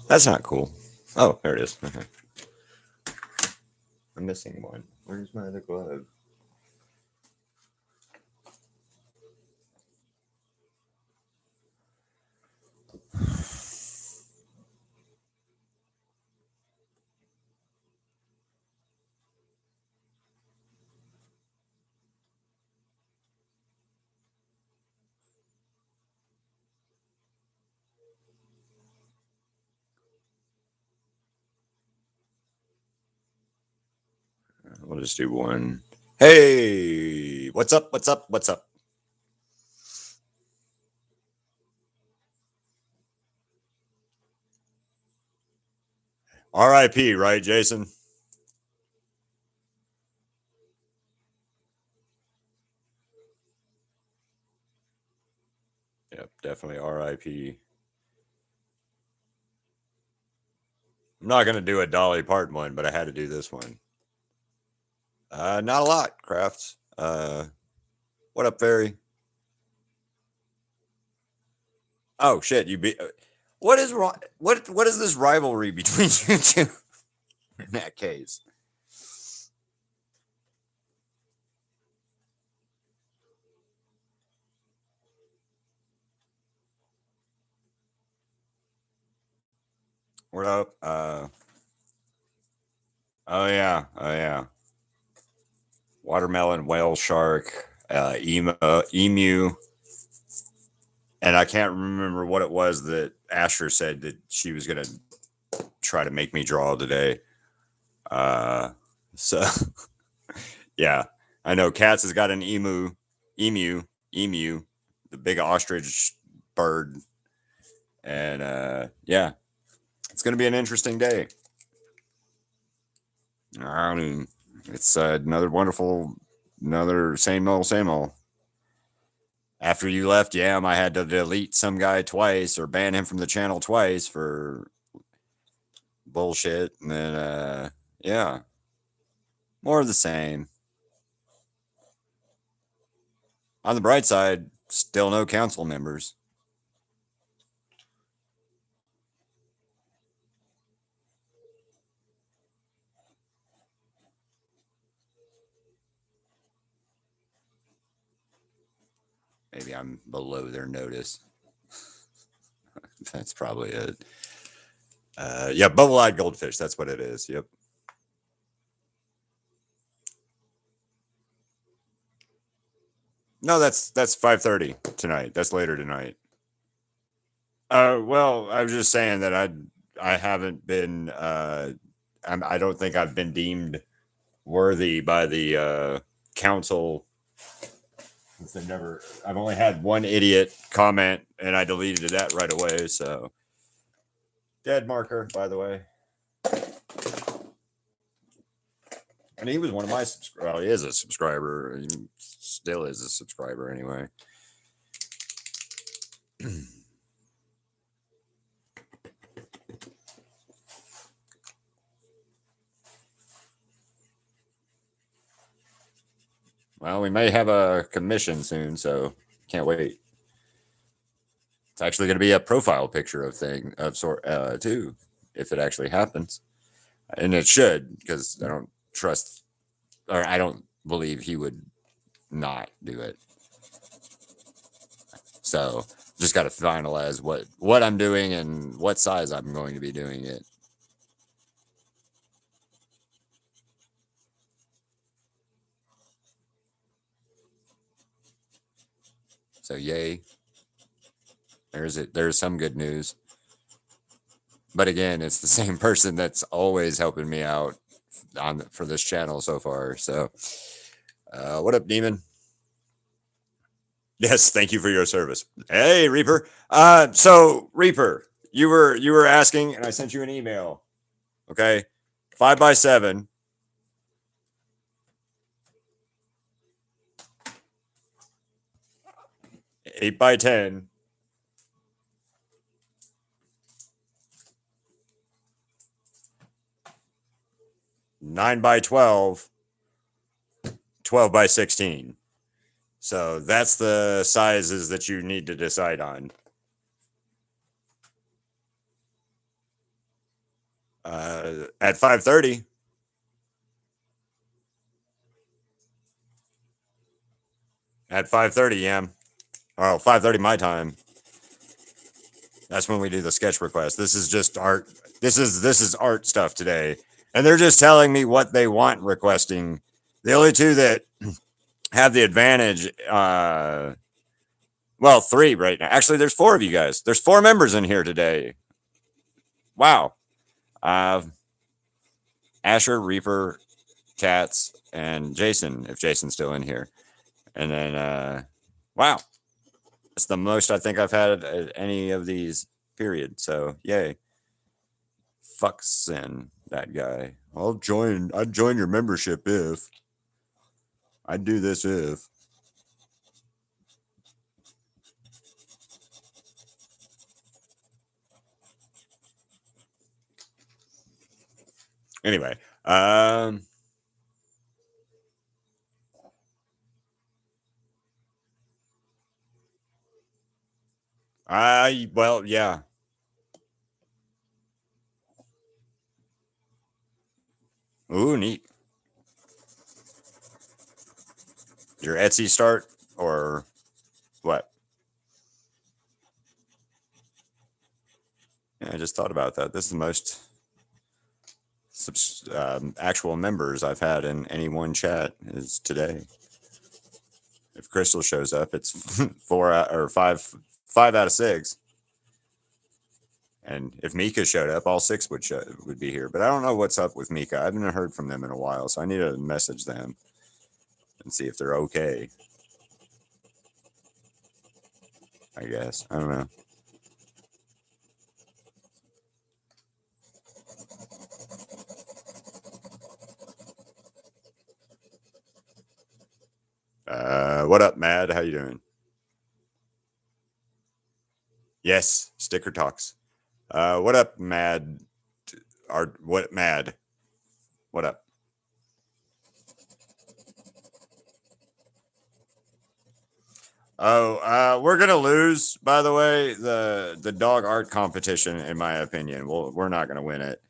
That's not cool. Oh, there it is. Okay. I'm missing one. Where's my other glove? We'll just do one. Hey, what's up? What's up? What's up? R.I.P. Right, Jason? Yep, definitely R.I.P. I'm not gonna do a Dolly Parton one, but I had to do this one. Not a lot, Crafts. What up, Fairy? Oh shit, you beat. What is wrong? What is this rivalry between you two? In that case, what up? Oh yeah, oh yeah. Watermelon, whale shark, emu, and I can't remember what it was that Asher said that she was gonna try to make me draw today. So yeah, I know Katz has got an emu, the big ostrich bird, and yeah, it's gonna be an interesting day. I mean, it's another wonderful, another same old, same old. After you left, yeah, I had to delete some guy twice or ban him from the channel twice for bullshit. And then, yeah, more of the same. On the bright side, still no council members. Maybe I'm below their notice. That's probably it. Yeah, bubble-eyed goldfish. That's what it is. Yep. No, that's 5:30 tonight. That's later tonight. Well, I was just saying that I haven't been. I don't think I've been deemed worthy by the council. Since they never. I've only had one idiot comment, and I deleted that right away. So dead marker, by the way. And he was one of my subscribers. Well, he is a subscriber. He still is a subscriber anyway. Well, we may have a commission soon, so can't wait. It's actually going to be a profile picture of sort too, if it actually happens, and it should, because I don't trust, or I don't believe he would not do it. So just got to finalize what I'm doing and what size I'm going to be doing it. So yay. There's some good news. But again, it's the same person that's always helping me out for this channel so far. So what up, Demon? Yes, thank you for your service. Hey, Reaper. So Reaper, you were asking, and I sent you an email. Okay, 5x7. 8x10. 9x12. 12x16. So that's the sizes that you need to decide on. At 5:30. At 5:30, yeah. Oh, 5:30 my time. That's when we do the sketch request. This is just art. This is art stuff today. And they're just telling me what they want requesting. The only two that have the advantage, well, three right now. Actually, there's four of you guys. There's four members in here today. Wow. Uh, Asher, Reaper, Cats, and Jason, if Jason's still in here. And then, wow. That's the most I think I've had at any of these, period. So, yay. Fucks in that guy. I'd join your membership if. I'd do this if. Anyway, well, yeah. Ooh, neat. Your Etsy start or what? Yeah, I just thought about that. This is the most actual members I've had in any one chat is today. If Crystal shows up, it's five out of six. And if Mika showed up, all six would be here. But I don't know what's up with Mika. I haven't heard from them in a while, so I need to message them and see if they're okay. I guess. I don't know. What up, Mad? How you doing? Yes, sticker talks. What up, Mad? What Mad? What up? Oh, we're gonna lose. By the way, the dog art competition, in my opinion, we're not gonna win it.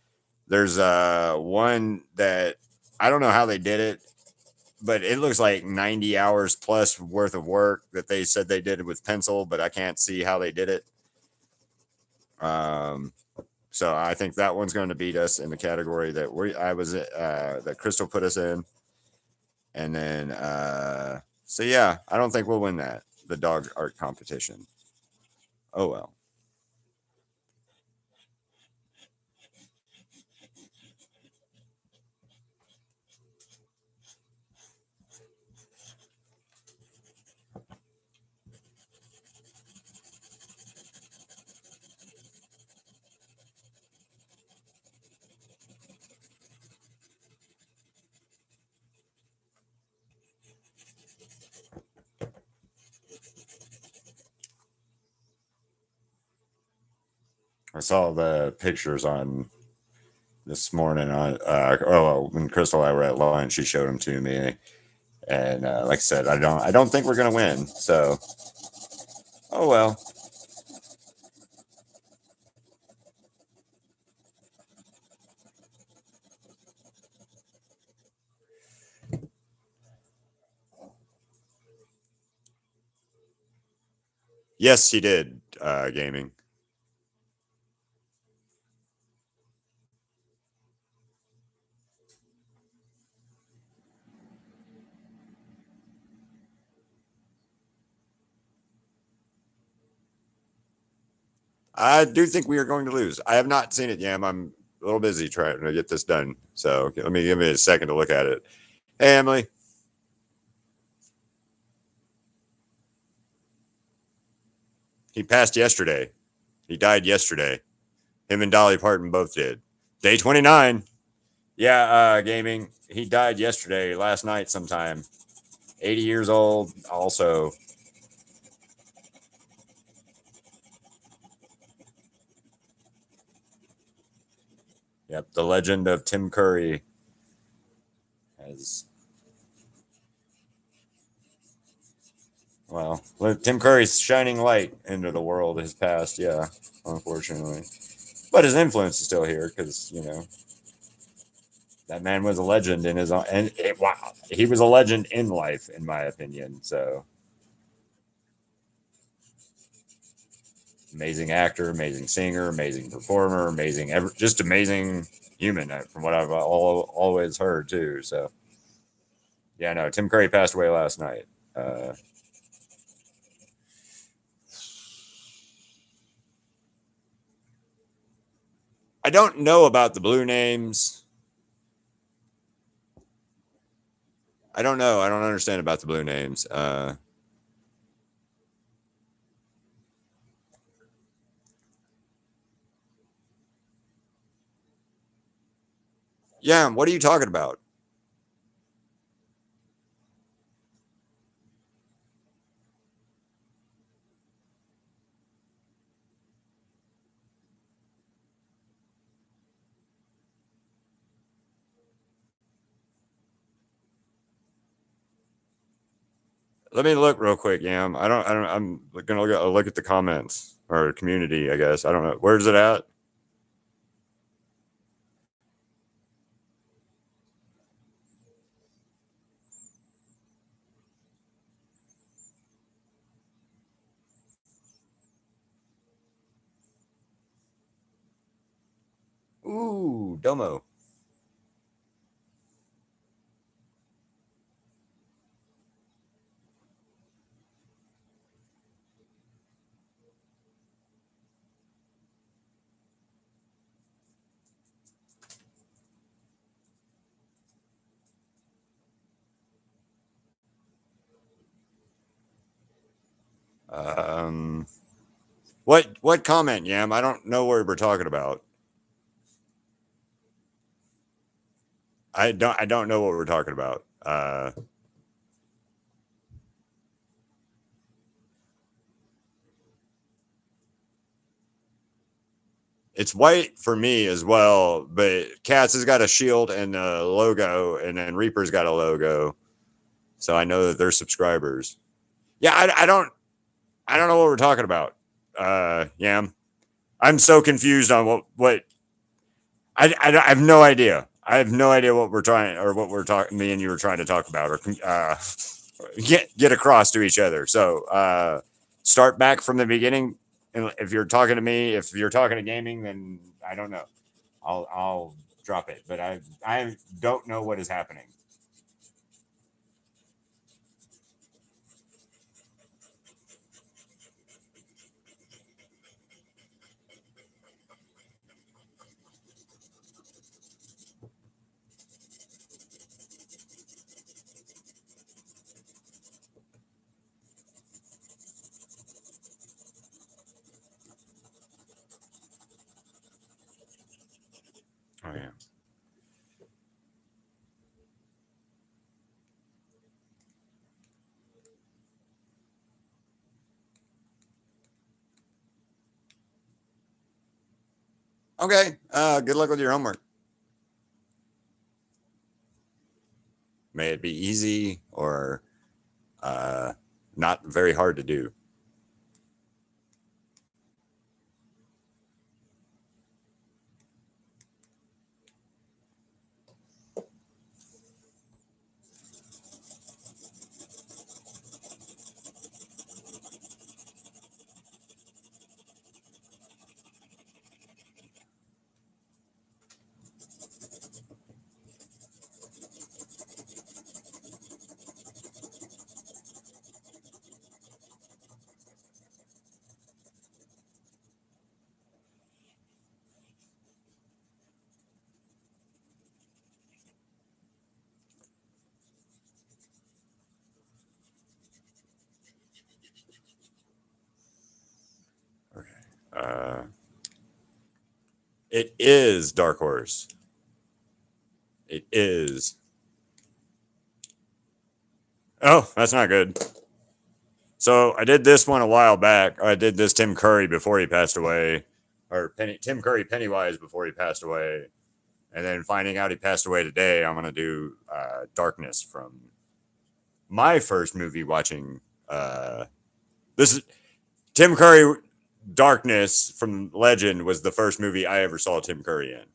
There's one that I don't know how they did it, but it looks like 90 hours plus worth of work that they said they did it with pencil, but I can't see how they did it. So I think that one's going to beat us in the category that that Crystal put us in. And then so yeah, I don't think we'll win that, the dog art competition. Oh well. I saw the pictures on this morning on when Crystal and I were at lunch, she showed them to me, and like I said, I don't think we're gonna win. So, oh well. Yes, he did. Gaming. I do think we are going to lose. I have not seen it, Yam. I'm a little busy trying to get this done. So let me give me a second to look at it. Hey, Emily. He passed yesterday. He died yesterday. Him and Dolly Parton both did. Day 29. Yeah, gaming. He died yesterday, last night sometime. 80 years old, also. Yep, the legend of Tim Curry has. Well, Tim Curry's shining light into the world has passed, yeah, unfortunately. But his influence is still here because that man was a legend in his own, and wow, he was a legend in life, in my opinion. So amazing actor, amazing singer, amazing performer, just amazing human from what I've always heard too. So yeah, no, Tim Curry passed away last night. Uh, I don't know about the blue names. I don't know. I don't understand about the blue names. Yeah, what are you talking about? Let me look real quick, Yam. I'm gonna look at the comments or community. I guess I don't know. Where's it at? Ooh, Domo. Um, what comment, Yam? I don't know what we're talking about. I don't know what we're talking about. It's white for me as well, but Cats has got a shield and a logo, and then Reaper's got a logo, so I know that they're subscribers. Yeah, I don't know what we're talking about. Yam, I'm so confused on what I have no idea. I have no idea what we're trying or what we're talking. Me and you were trying to talk about or get across to each other. So start back from the beginning. And if you're talking to me, if you're talking to gaming, then I don't know. I'll drop it. But I don't know what is happening. Oh yeah. Okay. Good luck with your homework. May it be easy or uh, not very hard to do. Okay. It is Dark Horse. It is. Oh, that's not good. So I did this one a while back. I did this Tim Curry before he passed away, or Tim Curry Pennywise before he passed away, and then finding out he passed away today. I'm gonna do Darkness from my first movie watching. This is Tim Curry. Darkness from Legend was the first movie I ever saw Tim Curry in.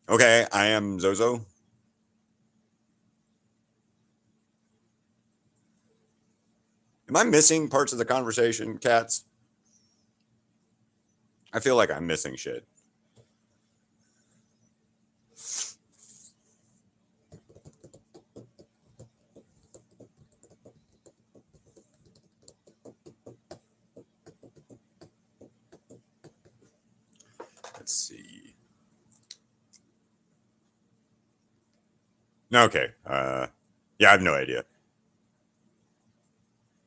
Okay, I am Zozo. Am I missing parts of the conversation, cats? I feel like I'm missing shit. Let's see. Okay. Yeah, I have no idea.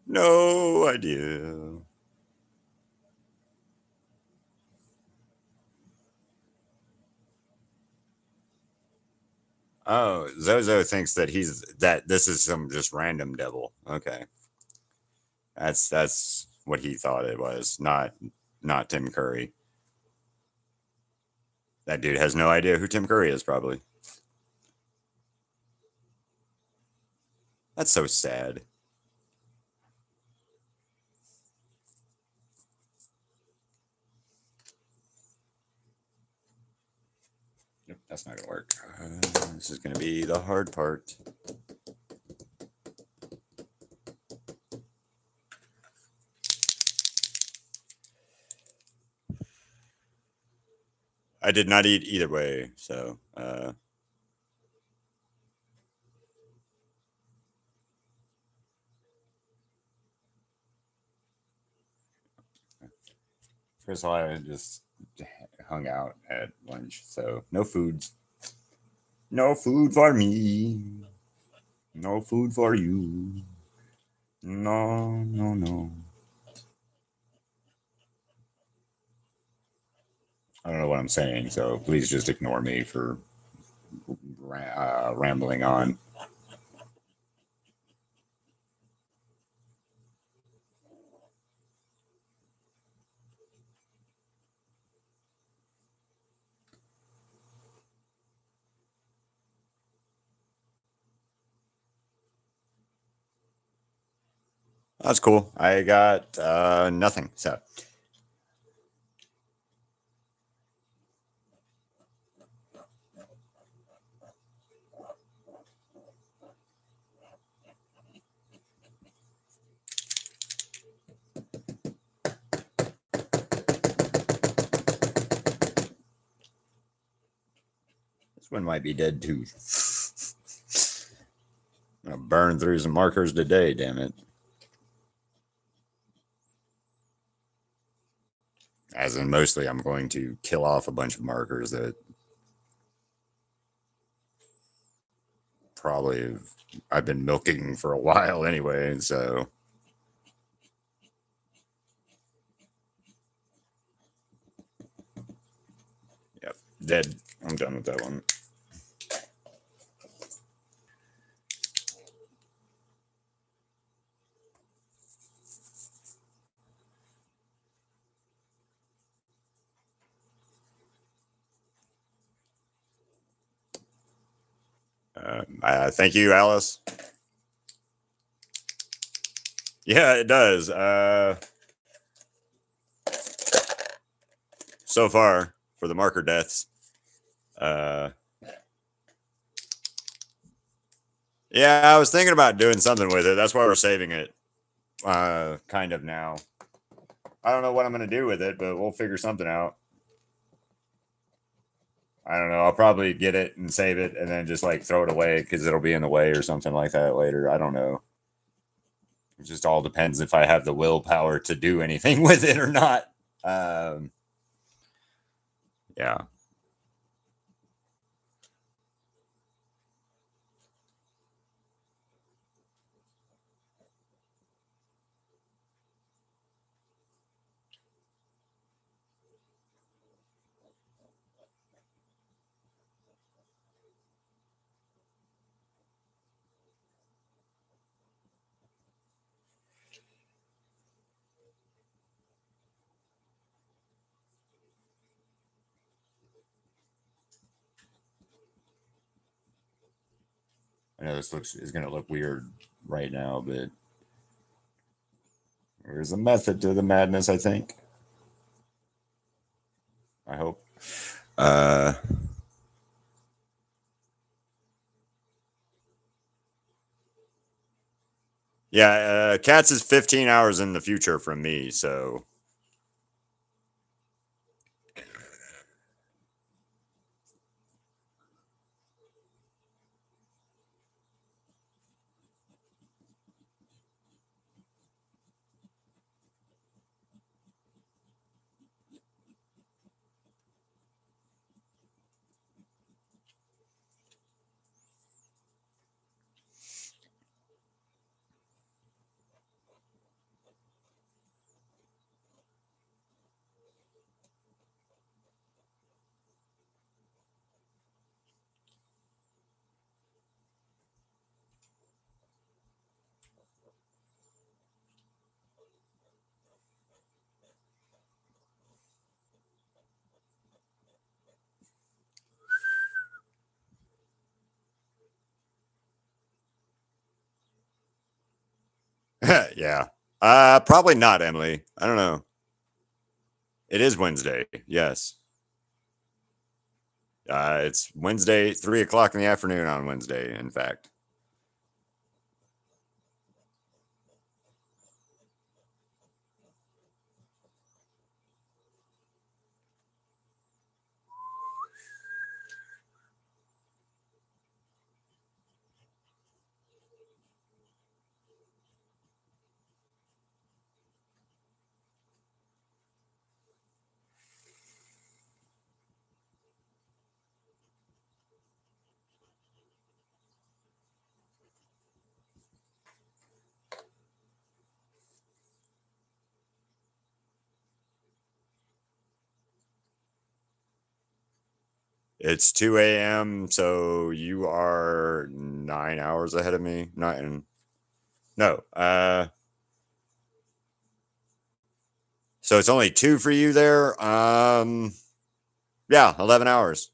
No idea. Oh, Zozo thinks that this is some just random devil. Okay. That's what he thought it was, not Tim Curry. That dude has no idea who Tim Curry is, probably. That's so sad. Yep, that's not gonna work. This is gonna be the hard part. I did not eat either way, so first of all, I just hung out at lunch, so no foods. No food for me. No food for you. No, no, no. I don't know what I'm saying, so please just ignore me for rambling on. That's cool. I got nothing. So this one might be dead too. I'm gonna burn through some markers today, damn it. As in, mostly I'm going to kill off a bunch of markers that probably I've been milking for a while anyway, so. Yep, dead. I'm done with that one. Thank you, Alice. Yeah, it does. So far for the marker deaths. Yeah, I was thinking about doing something with it. That's why we're saving it. Kind of now. I don't know what I'm gonna do with it, but we'll figure something out. I don't know. I'll probably get it and save it, and then just like throw it away because it'll be in the way or something like that later. I don't know. It just all depends if I have the willpower to do anything with it or not. Yeah. I know this is going to look weird right now, but there's a method to the madness, I think. I hope. Uh, yeah, Cats is 15 hours in the future from me, so. Yeah. Probably not, Emily. I don't know. It is Wednesday. Yes. It's Wednesday, 3 o'clock in the afternoon on Wednesday, in fact. It's 2 a.m., so you are 9 hours ahead of me. Nine. No. So it's only two for you there. Yeah, 11 hours.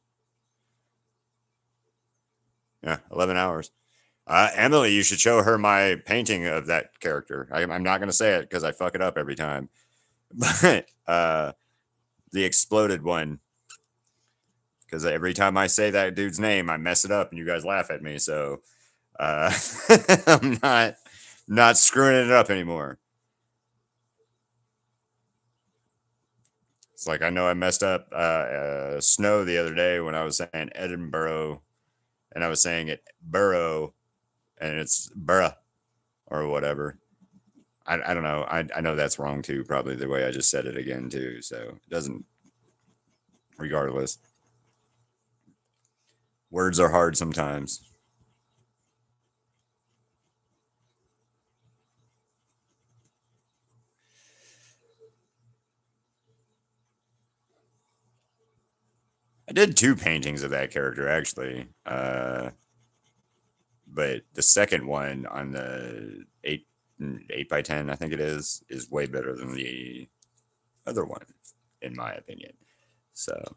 Yeah, 11 hours. Emily, you should show her my painting of that character. I'm not going to say it because I fuck it up every time. But the exploded one, because every time I say that dude's name, I mess it up and you guys laugh at me. So I'm not screwing it up anymore. It's like I know I messed up snow the other day when I was saying Edinburgh, and I was saying it burrow, and it's burra or whatever. I don't know. I know that's wrong too, probably the way I just said it again too. So it doesn't. Regardless, words are hard sometimes. I did two paintings of that character actually, but the second one on the 8 by 10, I think it is way better than the other one, in my opinion. So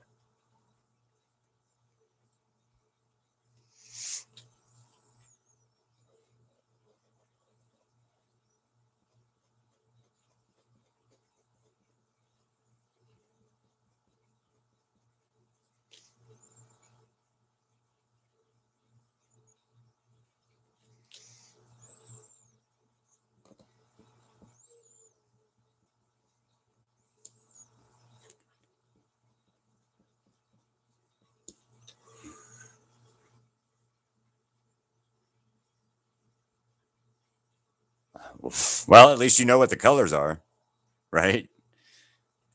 well, at least you know what the colors are, right?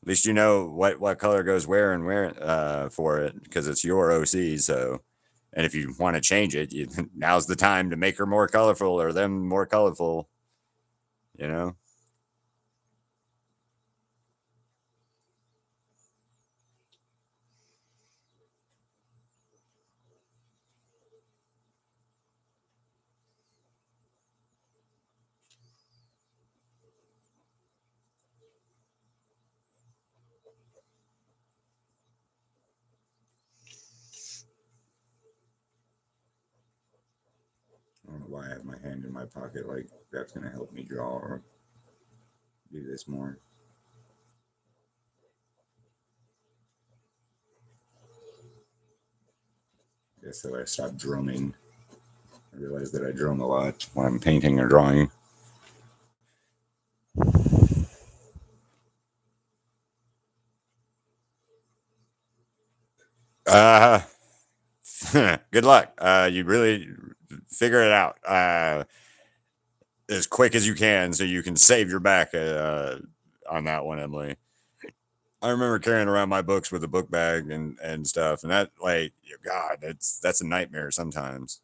At least you know what color goes where and where for it because it's your OC. So, and if you want to change it, now's the time to make her more colorful or them more colorful. You know. I don't know why I have my hand in my pocket, like that's going to help me draw or do this more. Guess so I stopped drumming. I realized that I drum a lot when I'm painting or drawing. Uh, good luck. You really figure it out as quick as you can so you can save your back on that one, Emily. I remember carrying around my books with a book bag and stuff, and that, like, God, that's a nightmare sometimes.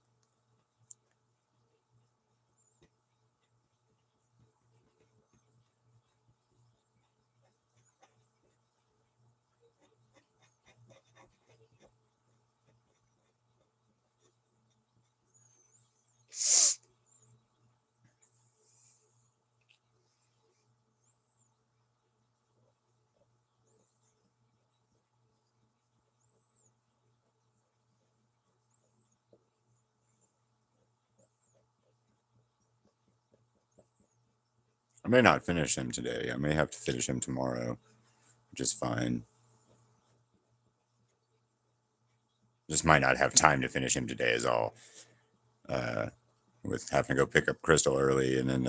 I may not finish him today. I may have to finish him tomorrow, which is fine. Just might not have time to finish him today, is all. Uh, with having to go pick up Crystal early and then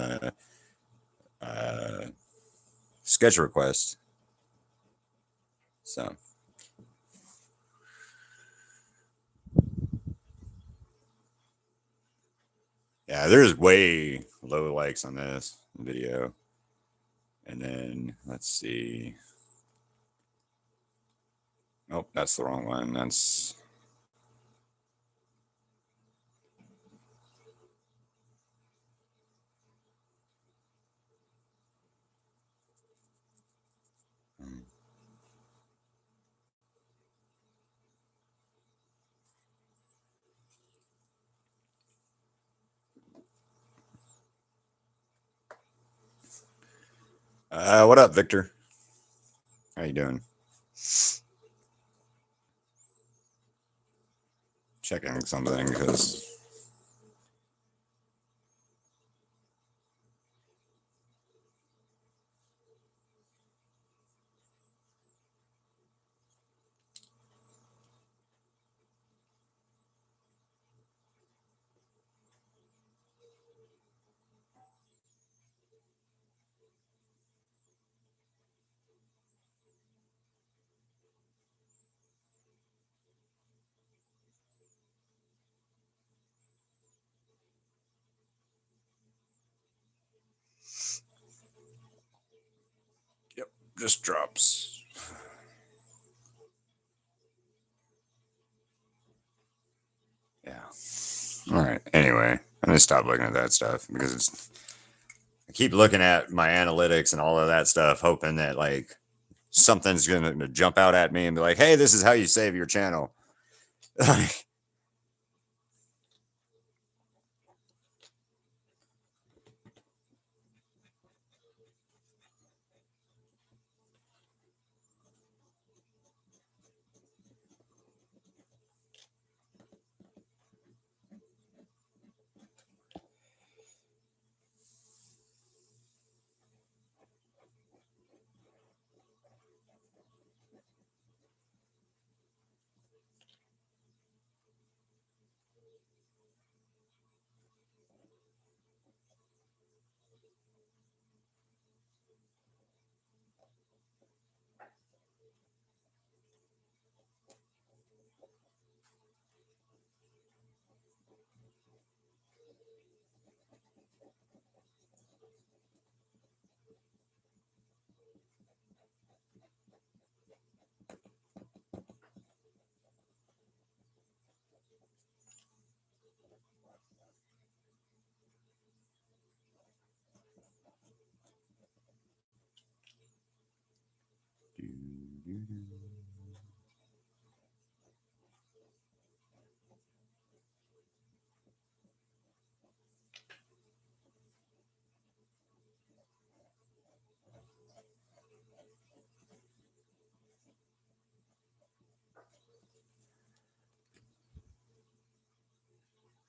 uh, sketch request. So, yeah, there's way low likes on this video. And then let's see. Nope, that's the wrong one. That's what up, Victor? How you doing? Checking something because yep, just drops. Yeah. All right. Anyway, I'm gonna stop looking at that stuff because it's. I keep looking at my analytics and all of that stuff, hoping that like something's gonna jump out at me and be like, "Hey, this is how you save your channel."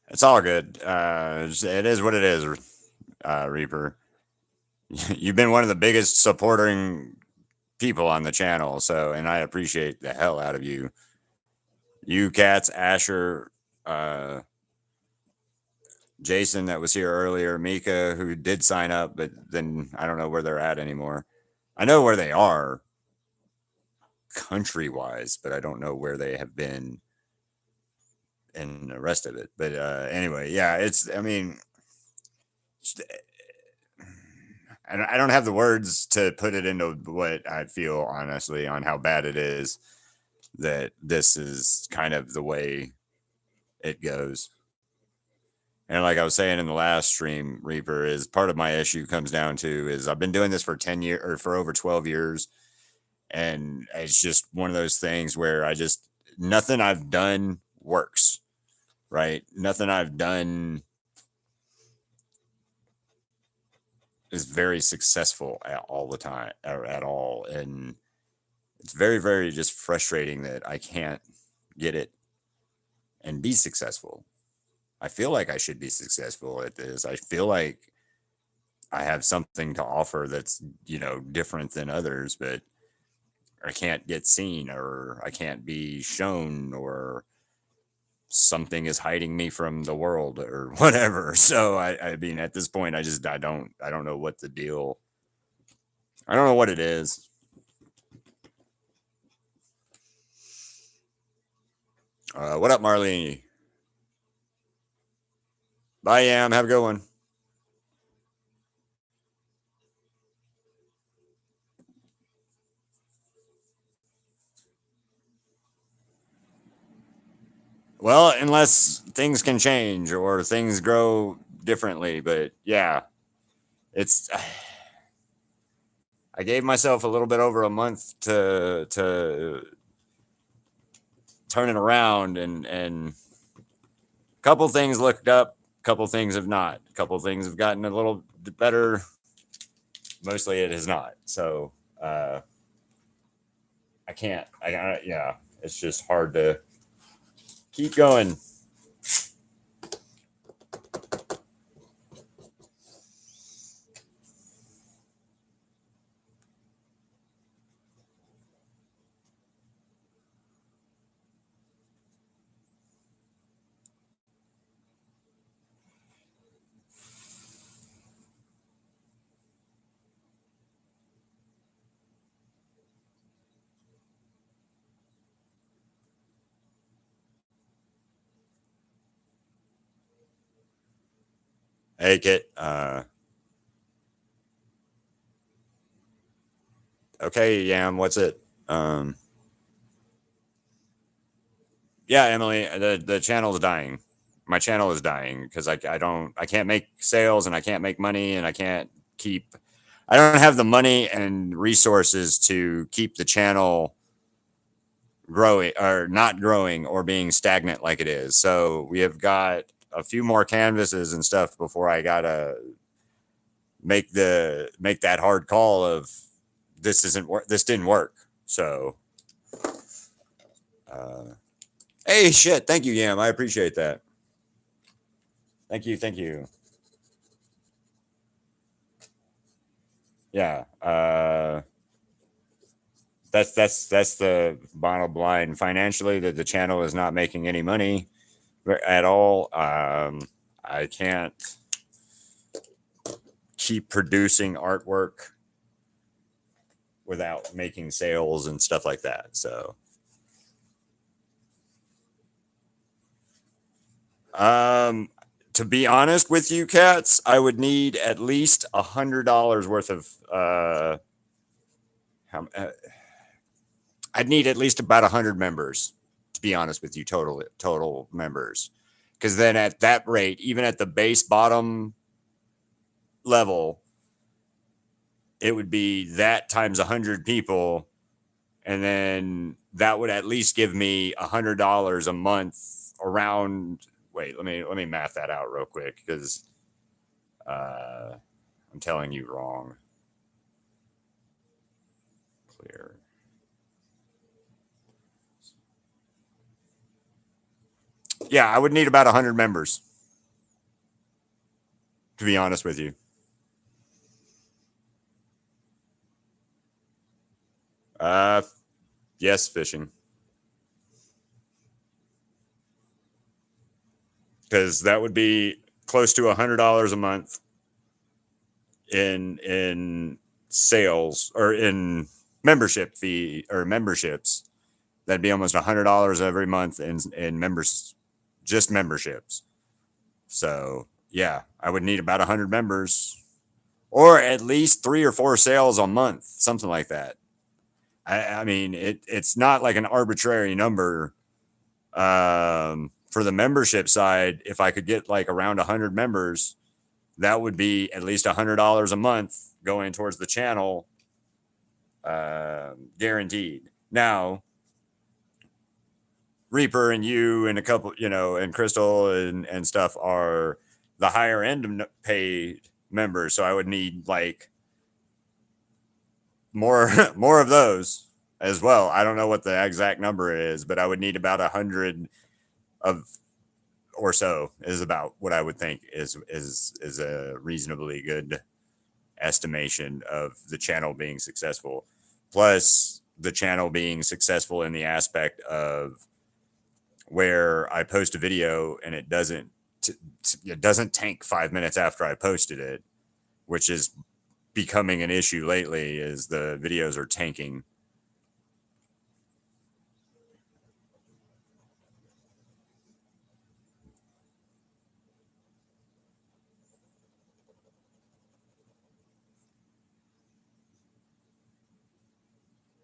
It's all good. It is what it is, Reaper. You've been one of the biggest supporting people on the channel, so and I appreciate the hell out of you. You, Cats, Asher, uh, Jason that was here earlier, Mika who did sign up, but then I don't know where they're at anymore. I know where they are country wise, but I don't know where they have been and the rest of it. But anyway, yeah, it's. I mean, I don't have the words to put it into what I feel honestly on how bad it is that this is kind of the way it goes. And like I was saying in the last stream, Reaper, is part of my issue comes down to is I've been doing this for 10 years or for over 12 years. And it's just one of those things where I just, nothing I've done works, right? Nothing I've done is very successful at all the time or at all. And it's very, very just frustrating that I can't get it and be successful. I feel like I should be successful at this. I feel like I have something to offer that's, different than others, but I can't get seen or I can't be shown or something is hiding me from the world or whatever. So I mean, at this point, I don't know what the deal. I don't know what it is. What up, Marlene? Bye, Yam. Have a good one. Well, unless things can change or things grow differently, but yeah, it's. I gave myself a little bit over a month to turn it around, and a couple things looked up, a couple things have not, a couple things have gotten a little better. Mostly, it has not. So I can't. Yeah, it's just hard to keep going. Hey, Kit. Okay, Yam. What's it? Yeah, Emily. The channel's dying. My channel is dying because I can't make sales and I can't make money and I can't keep. I don't have the money and resources to keep the channel growing or not growing or being stagnant like it is. So we have got a few more canvases and stuff before I gotta make that hard call of this didn't work. So hey, shit, thank you, Yam. I appreciate that. Thank you. Yeah. That's the bottom line financially, that the channel is not making any money at all. I can't keep producing artwork without making sales and stuff like that. So to be honest with you, Cats, I would need at least $100 worth of I'd need at least about 100 members, to be honest with you, total members. Because then at that rate, even at the base bottom level, it would be that times 100 people. And then that would at least give me $100 a month around. Wait, let me math that out real quick because I'm telling you wrong. Clear. Yeah, I would need about 100 members. to be honest with you. Yes, fishing. Because that would be close to $100 a month in sales or in membership fee or memberships. That'd be almost $100 every month in members, just memberships. So yeah, I would need about 100 members, or at least 3 or 4 sales a month, something like that. I mean, it's not like an arbitrary number. For the membership side, if I could get like around 100 members, that would be at least $100 a month going towards the channel, guaranteed. Now, Reaper and you and a couple, and Crystal and stuff are the higher end paid members, so I would need like more more of those as well. I don't know what the exact number is, but I would need about 100 of or so is about what I would think is a reasonably good estimation of the channel being successful. Plus the channel being successful in the aspect of where I post a video and it doesn't tank 5 minutes after I posted it, which is becoming an issue lately, is the videos are tanking.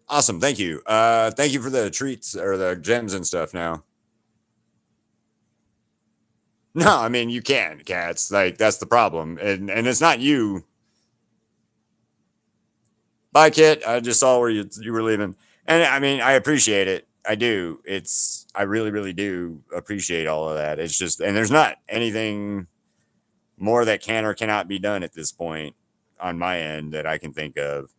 Awesome. Thank you. Thank you for the treats or the gems and stuff now. No, I mean, you can, cats. Like, that's the problem. And it's not you. Bye, Kit. I just saw where you were leaving. And I mean, I appreciate it. I do. I really, really do appreciate all of that. It's just, and there's not anything more that can or cannot be done at this point on my end that I can think of.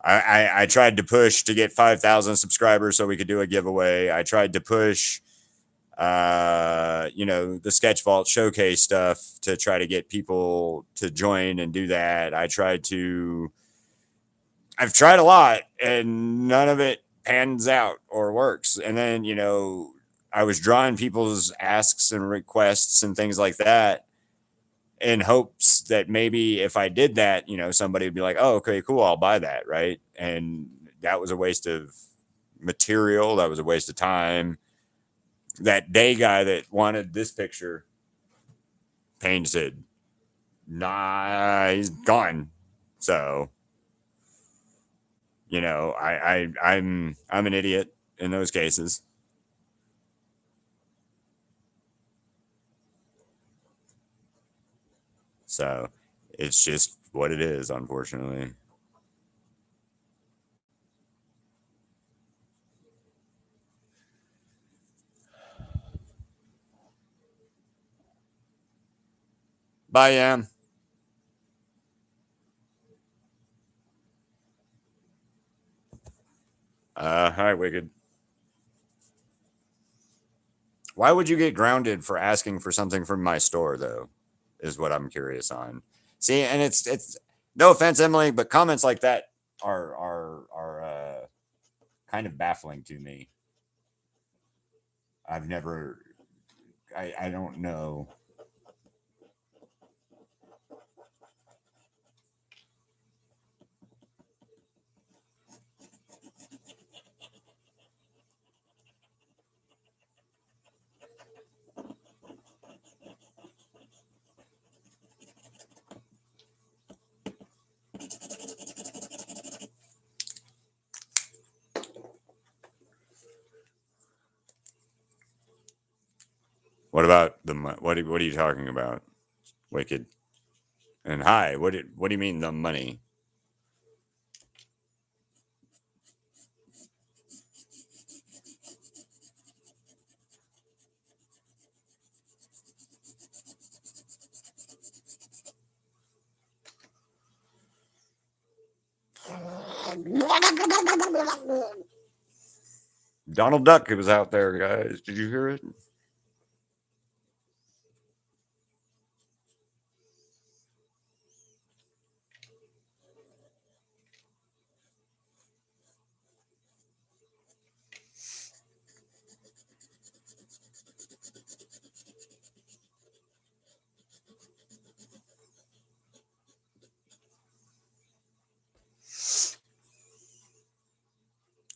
I tried to push to get 5,000 subscribers so we could do a giveaway. I tried to push, the Sketch Vault showcase stuff to try to get people to join and do that. I've tried a lot and none of it pans out or works. And then, I was drawing people's asks and requests and things like that in hopes that maybe if I did that, somebody would be like, oh, okay, cool, I'll buy that. Right. And that was a waste of material. That was a waste of time. That day guy that wanted this picture painted, nah, he's gone. So, I'm an idiot in those cases. So it's just what it is, unfortunately. Bye, Yam. Hi, Wicked. Why would you get grounded for asking for something from my store, though? Is what I'm curious on. See, and it's no offense, Emily, but comments like that are kind of baffling to me. I've never, I don't know. What about what are you talking about, Wicked? And hi, what do you mean the money? Donald Duck was out there, guys. Did you hear it?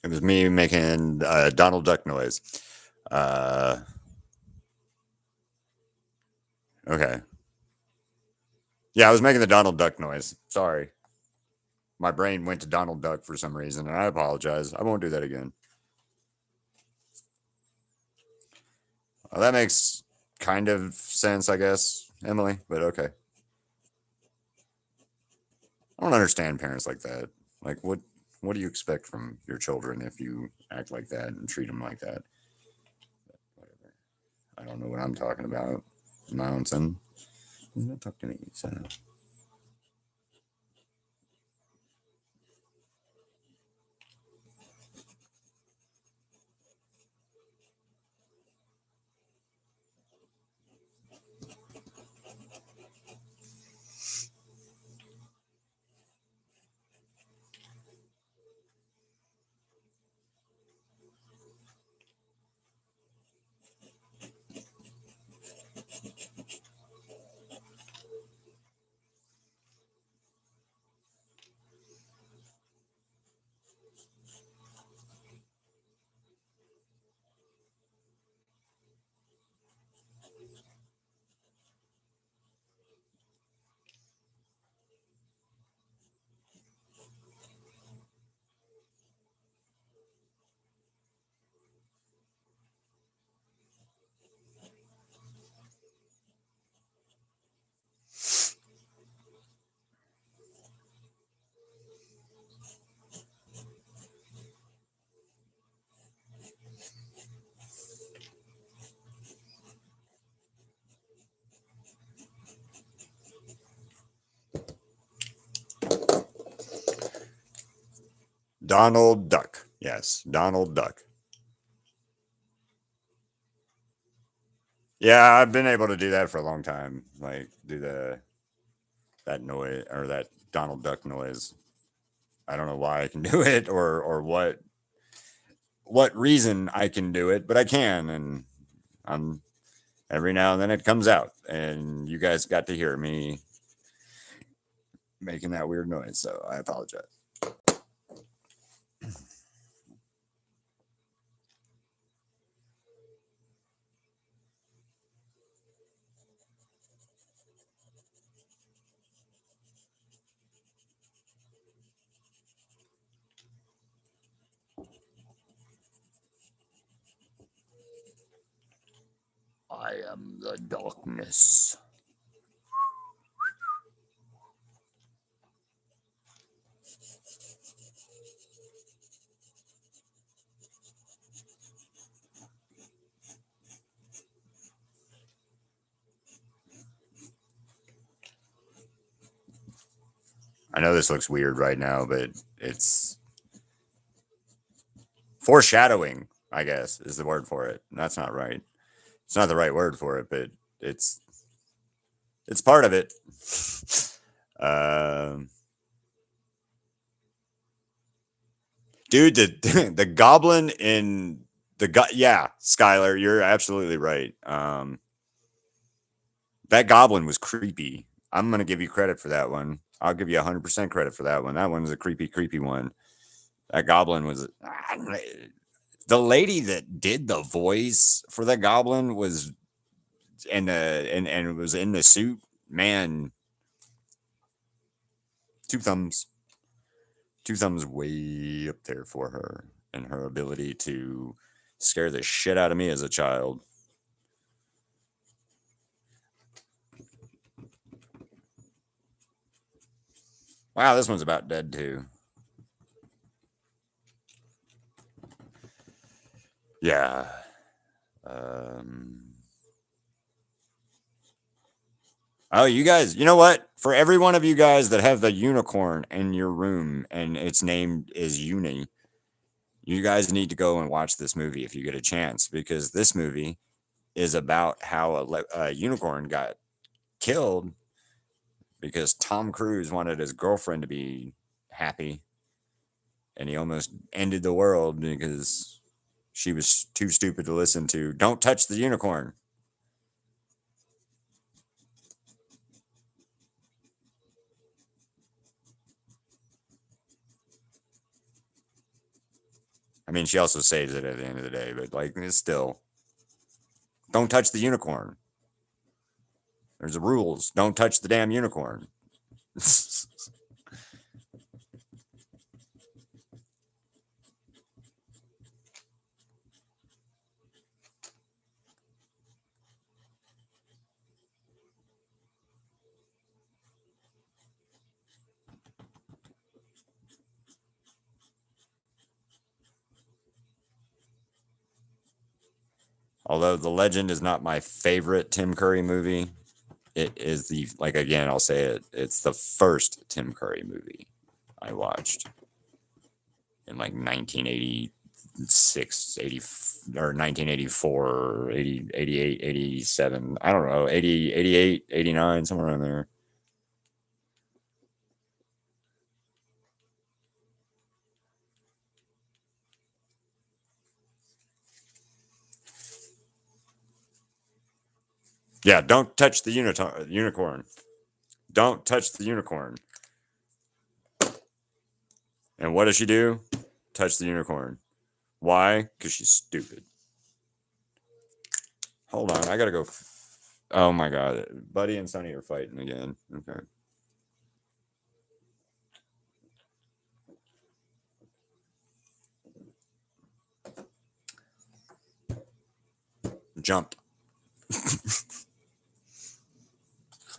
It was me making Donald Duck noise. Uh, okay. Yeah, I was making the Donald Duck noise. Sorry. My brain went to Donald Duck for some reason, and I apologize. I won't do that again. Well, that makes kind of sense, I guess, Emily, but okay. I don't understand parents like that. Like, what do you expect from your children if you act like that and treat them like that? Whatever. I don't know what I'm talking about. My own son does not talk to me. So. Donald Duck. Yes, Donald Duck. Yeah, I've been able to do that for a long time. Like do that noise or that Donald Duck noise. I don't know why I can do it or what reason I can do it, but I can, and I'm every now and then it comes out, and you guys got to hear me making that weird noise, so I apologize. I am the darkness. I know this looks weird right now, but it's foreshadowing, I guess, is the word for it. That's not right. It's not the right word for it, but it's it's part of it. um, Dude, the the goblin in yeah, Skylar, you're absolutely right. That goblin was creepy. I'm gonna give you credit for that one. I'll give you 100% credit for that one. That one was a creepy, creepy one. That goblin was the lady that did the voice for the goblin was and it was in the suit. Man, two thumbs, two thumbs way up there for her and her ability to scare the shit out of me as a child. Wow, this one's about dead too. Yeah. Um, oh, you guys, you know what? For every one of you guys that have the unicorn in your room and its name is Uni, you guys need to go and watch this movie if you get a chance because this movie is about how a unicorn got killed because Tom Cruise wanted his girlfriend to be happy and he almost ended the world because she was too stupid to listen to "Don't touch the unicorn." I mean, she also saves it at the end of the day, but like, it's still, don't touch the unicorn. There's the rules. Don't touch the damn unicorn. Although The Legend is not my favorite Tim Curry movie, it is the, like, again, I'll say it, it's the first Tim Curry movie I watched in like 1986, 80, or 1984, 80, 88, 87. I don't know, 80, 88, 89, somewhere around there. Yeah, don't touch the unicorn. Don't touch the unicorn. And what does she do? Touch the unicorn. Why? Because she's stupid. Hold on, I gotta go. Oh my god, Buddy and Sonny are fighting again. Okay. Jump.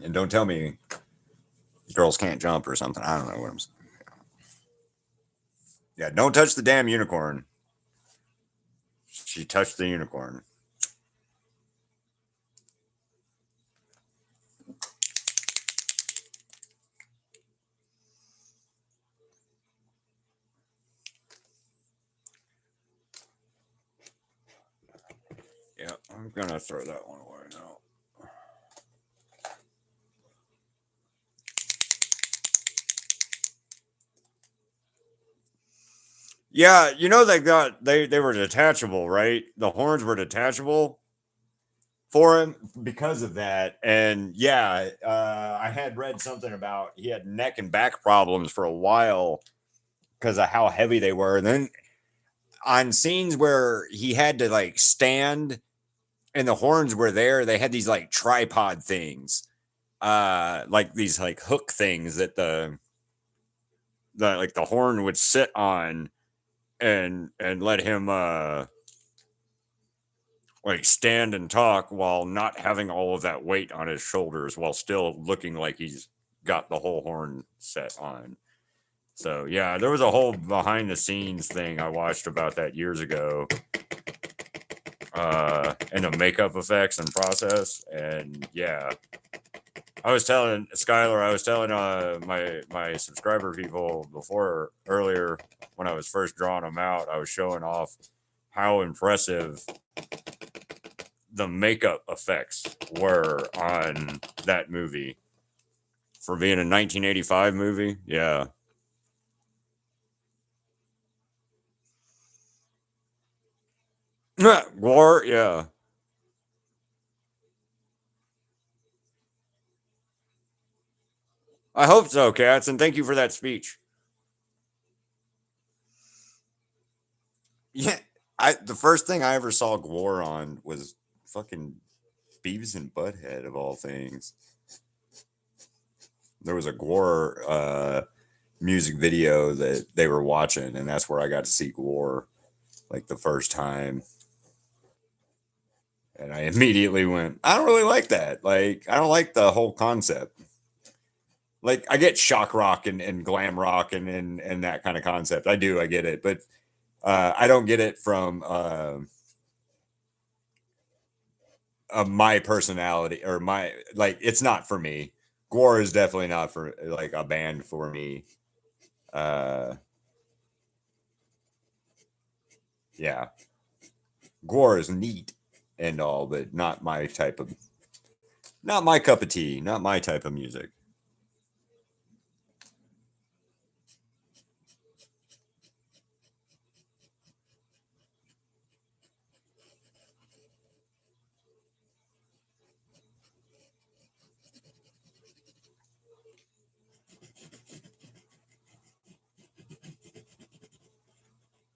And don't tell me girls can't jump or something. I don't know what I'm saying. Yeah, don't touch the damn unicorn. She touched the unicorn. Yeah, I'm gonna throw that one away now. Yeah, you know they were detachable, right? The horns were detachable for him because of that. And yeah, I had read something about he had neck and back problems for a while because of how heavy they were. And then on scenes where he had to like stand and the horns were there, they had these like tripod things, like these like hook things that the like the horn would sit on and let him like stand and talk while not having all of that weight on his shoulders while still looking like he's got the whole horn set on. So yeah, there was a whole behind the scenes thing I watched about that years ago, and the makeup effects and process. And yeah, I was telling Skylar, I was telling my subscriber people before earlier when I was first drawing them out, I was showing off how impressive the makeup effects were on that movie for being a 1985 movie. Yeah. War, yeah. I hope so, Cats, and thank you for that speech. Yeah, the first thing I ever saw Gwar on was fucking Beavis and Butthead of all things. There was a Gwar music video that they were watching, and that's where I got to see Gwar like the first time. And I immediately went, I don't really like that. Like, I don't like the whole concept. Like, I get shock rock and glam rock and that kind of concept. I do, I get it, but I don't get it from my personality or my like. It's not for me. Gwar is definitely not for like a band for me. Uh, yeah, Gwar is neat and all, but not my type of, not my cup of tea, not my type of music.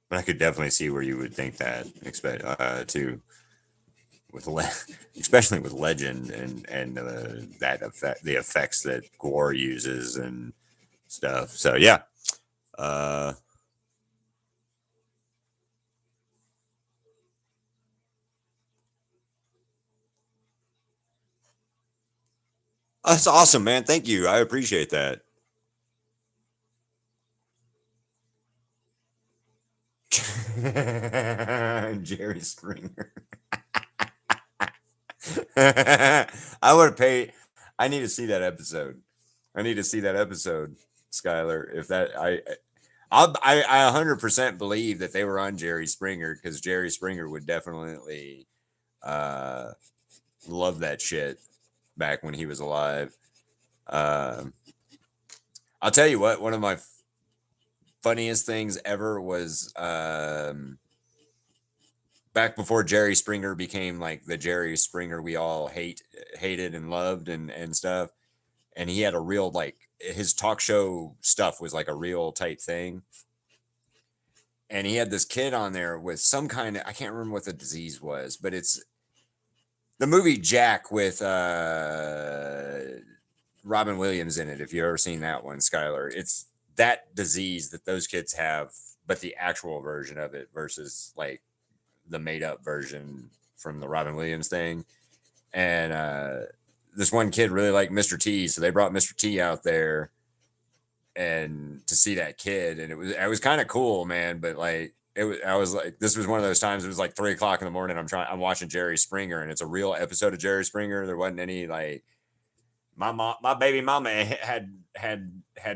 But I could definitely see where you would think that, expect too, with especially with Legend and that effect, the effects that Gore uses and stuff. So yeah, uh, that's awesome, man. Thank you. I appreciate that. Jerry Springer. I would pay. I need to see that episode. I need to see that episode, Skylar. If that I 100% believe that they were on Jerry Springer because Jerry Springer would definitely uh, love that shit back when he was alive. Um, I'll tell you what. One of my funniest things ever was back before Jerry Springer became like the Jerry Springer we all hated and loved and stuff. And he had a real like his talk show stuff was like a real tight thing. And he had this kid on there with some kind of I can't remember what the disease was, but it's the movie Jack with Robin Williams in it. If you've ever seen that one, Skylar, it's that disease that those kids have, but the actual version of it versus like the made up version from the Robin Williams thing. And this one kid really liked Mr. T, so they brought Mr. T out there and to see that kid, and it was kind of cool, man. But like I was like, this was one of those times. It was like 3 o'clock in the morning. I'm watching Jerry Springer, and it's a real episode of Jerry Springer. There wasn't any like my baby mama had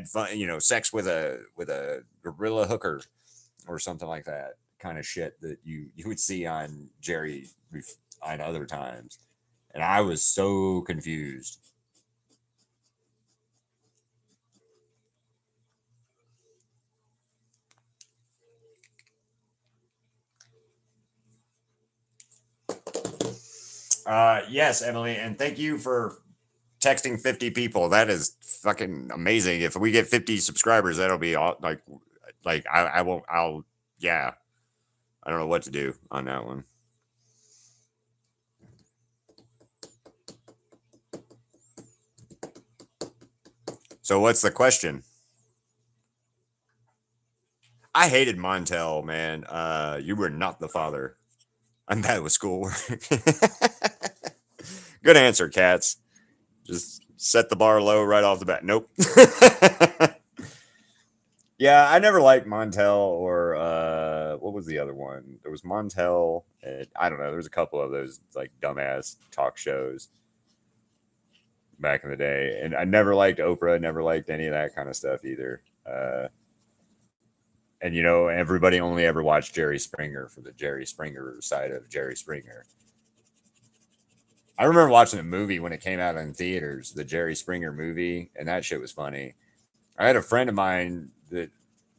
fun, sex with a gorilla hooker or something like that kind of shit that you would see on Jerry on other times. And I was so confused. Yes, Emily, and thank you for texting 50 people. That is fucking amazing. If we get 50 subscribers, that'll be all like I won't I'll yeah. I don't know what to do on that one. So what's the question? I hated Montel, man. You were not the father. I'm bad with schoolwork. Good answer, cats. Just set the bar low right off the bat. Nope. Yeah, I never liked Montel or what was the other one? There was Montel. And, I don't know. There was a couple of those like dumbass talk shows back in the day, and I never liked Oprah. Never liked any of that kind of stuff either. And everybody only ever watched Jerry Springer for the Jerry Springer side of Jerry Springer. I remember watching a movie when it came out in theaters, the Jerry Springer movie, and that shit was funny. I had a friend of mine that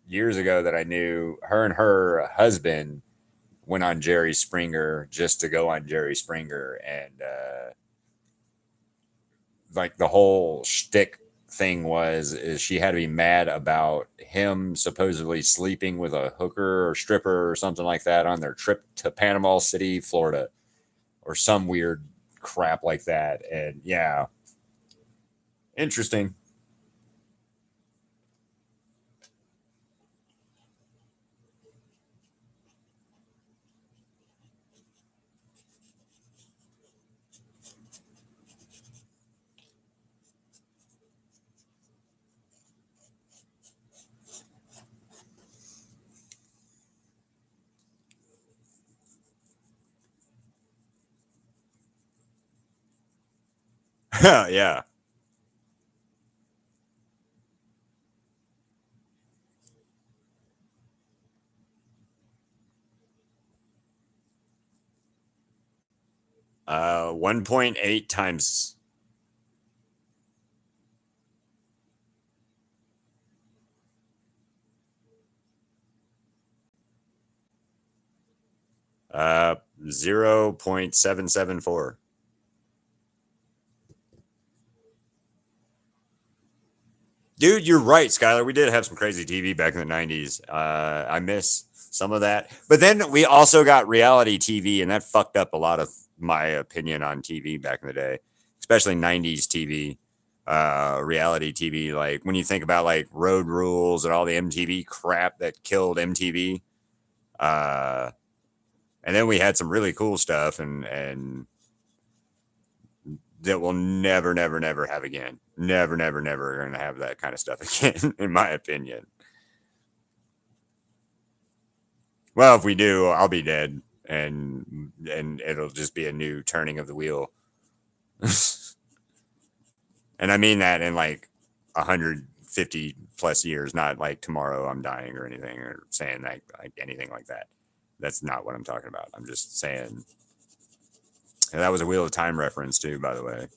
years ago that I knew, her and her husband went on Jerry Springer just to go on Jerry Springer, and like the whole shtick thing is she had to be mad about him supposedly sleeping with a hooker or stripper or something like that on their trip to Panama City, Florida, or some weird crap like that. And yeah, interesting. Yeah. 1.8 times 0.774. Dude, you're right, Skylar. We did have some crazy TV back in the 90s. I miss some of that. But then we also got reality TV, and that fucked up a lot of my opinion on TV back in the day, especially 90s TV, reality TV. Like when you think about like Road Rules and all the MTV crap that killed MTV. And then we had some really cool stuff and that we'll never, never, never have again. Never, never, never going to have that kind of stuff again, in my opinion. Well, if we do, I'll be dead, and it'll just be a new turning of the wheel. And I mean that in like 150 plus years, not like tomorrow I'm dying or anything, or saying like anything like that. That's not what I'm talking about. I'm just saying. And that was a Wheel of Time reference too, by the way.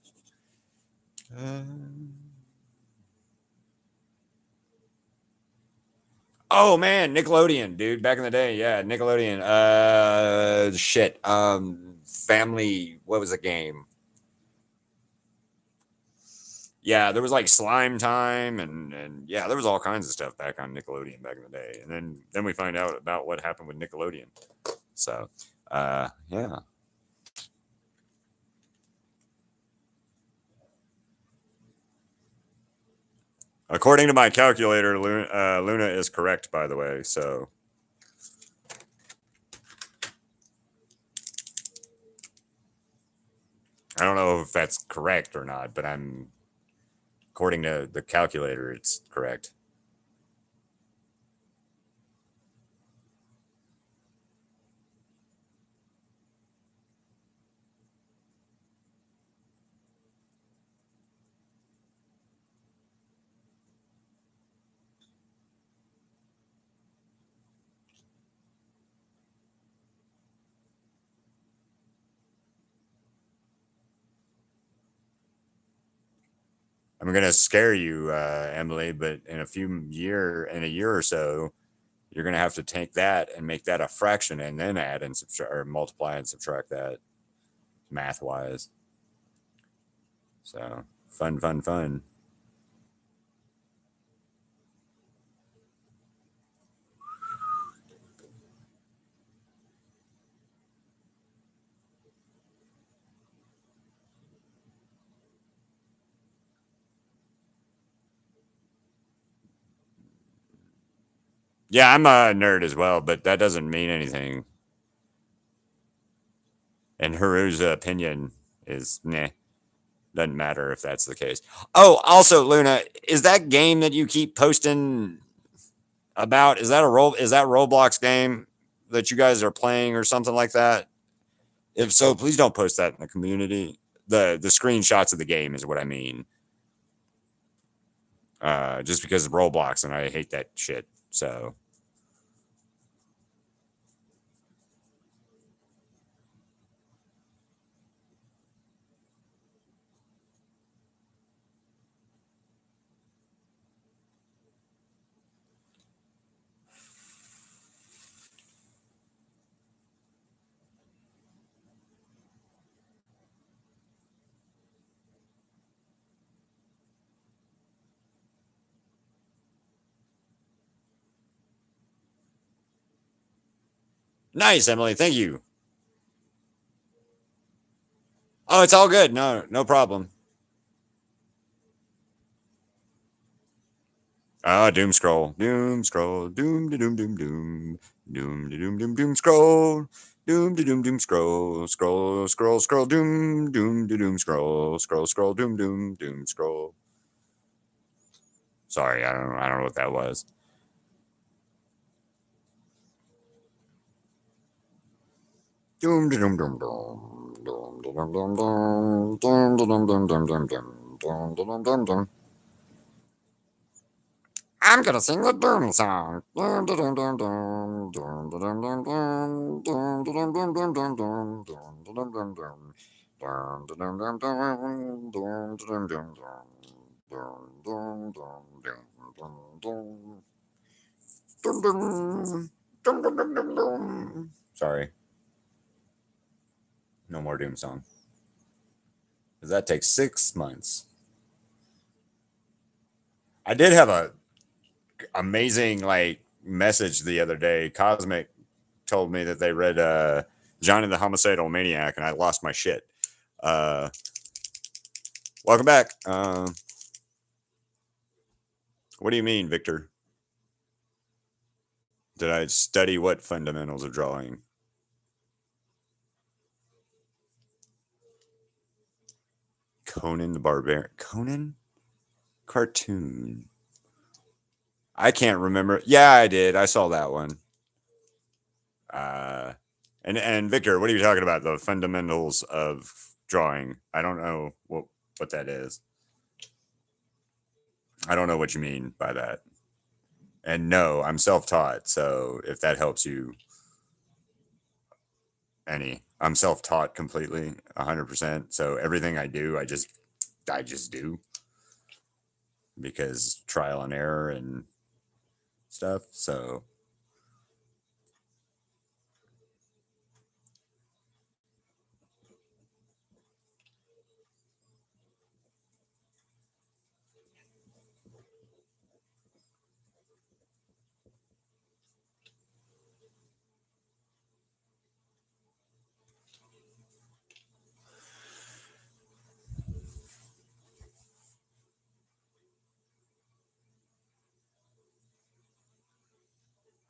Oh man, Nickelodeon, dude. Back in the day, yeah, Nickelodeon. Shit. Family. What was the game? Yeah, there was like Slime Time, and yeah, there was all kinds of stuff back on Nickelodeon back in the day. And then we find out about what happened with Nickelodeon. So, yeah. According to my calculator, Luna is correct, by the way. So, I don't know if that's correct or not, but according to the calculator, it's correct. I'm gonna scare you, Emily, but in a year or so, you're gonna have to take that and make that a fraction, and then add and subtract or multiply and subtract that math wise. So fun, fun, fun. Yeah, I'm a nerd as well, but that doesn't mean anything. And Haru's opinion is nah. Doesn't matter if that's the case. Oh, also, Luna, is that game that you keep posting about? Is that Roblox game that you guys are playing or something like that? If so, please don't post that in the community. The screenshots of the game is what I mean. Just because of Roblox, and I hate that shit. So nice, Emily. Thank you. Oh, it's all good. No, no problem. Doom scroll. Doom scroll. Doom de doom doom doom. Doom de doom doom doom scroll. Doom de doom doom scroll. Scroll scroll scroll doom doom de doom scroll. Scroll scroll doom doom doom scroll. Sorry, I don't know what that was. Doom de doom doom doom. Doom de doom doom doom. Doom de doom doom doom doom doom. Doom de doom doom doom. I'm gonna sing the Doom song. Doom da dum dum dum. Doom da dum dum dum. Doom da dum dum dum dum dum. Doom da dum dum dum. Doom da dum dum dum. Doom da dum dum dum. Dum dum dum dum dum dum. Dum dum. Dum dum dum dum dum. Sorry. No more Doom song. Because that takes 6 months. I did have a amazing like message the other day. Cosmic told me that they read Johnny the Homicidal Maniac, and I lost my shit. Welcome back. What do you mean, Victor? Did I study what fundamentals of drawing? Conan the Barbarian. Conan? Cartoon. I can't remember. Yeah, I did. I saw that one. And Victor, what are you talking about? The fundamentals of drawing. I don't know what that is. I don't know what you mean by that. And no, I'm self-taught. So if that helps you any, I'm self-taught completely, 100%. So everything I do, I just do because trial and error and stuff. So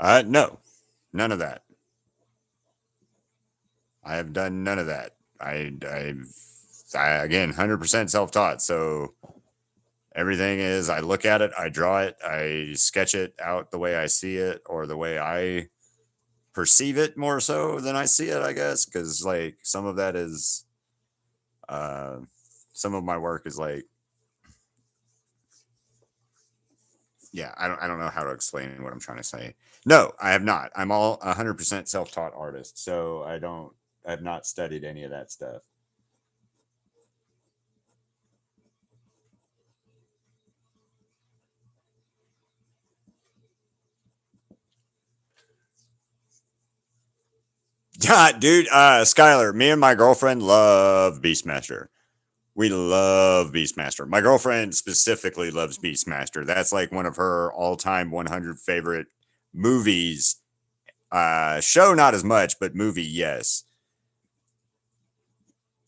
no, none of that. I have done none of that. I again 100% self-taught. So everything is I look at it, I draw it, I sketch it out the way I see it or the way I perceive it more so than I see it, I guess, because like some of that is uh some of my work is like yeah, I don't know how to explain what I'm trying to say. No, I have not. I'm all 100% self-taught artist, so I have not studied any of that stuff. Dude, Skylar, me and my girlfriend love Beastmaster. We love Beastmaster. My girlfriend specifically loves Beastmaster. That's like one of her all-time 100 favorite movies. Show not as much, but movie yes.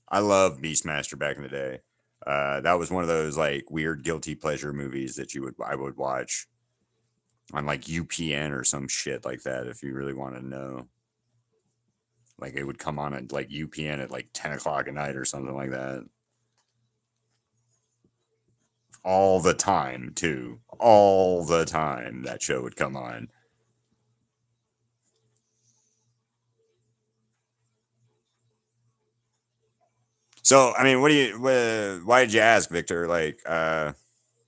I love Beastmaster back in the day. That was one of those like weird guilty pleasure movies that I would watch on like UPN or some shit like that if you really want to know. Like it would come on at like UPN at like 10 o'clock at night or something like that. All the time, too. All the time that show would come on. So, I mean, why did you ask, Victor? Like,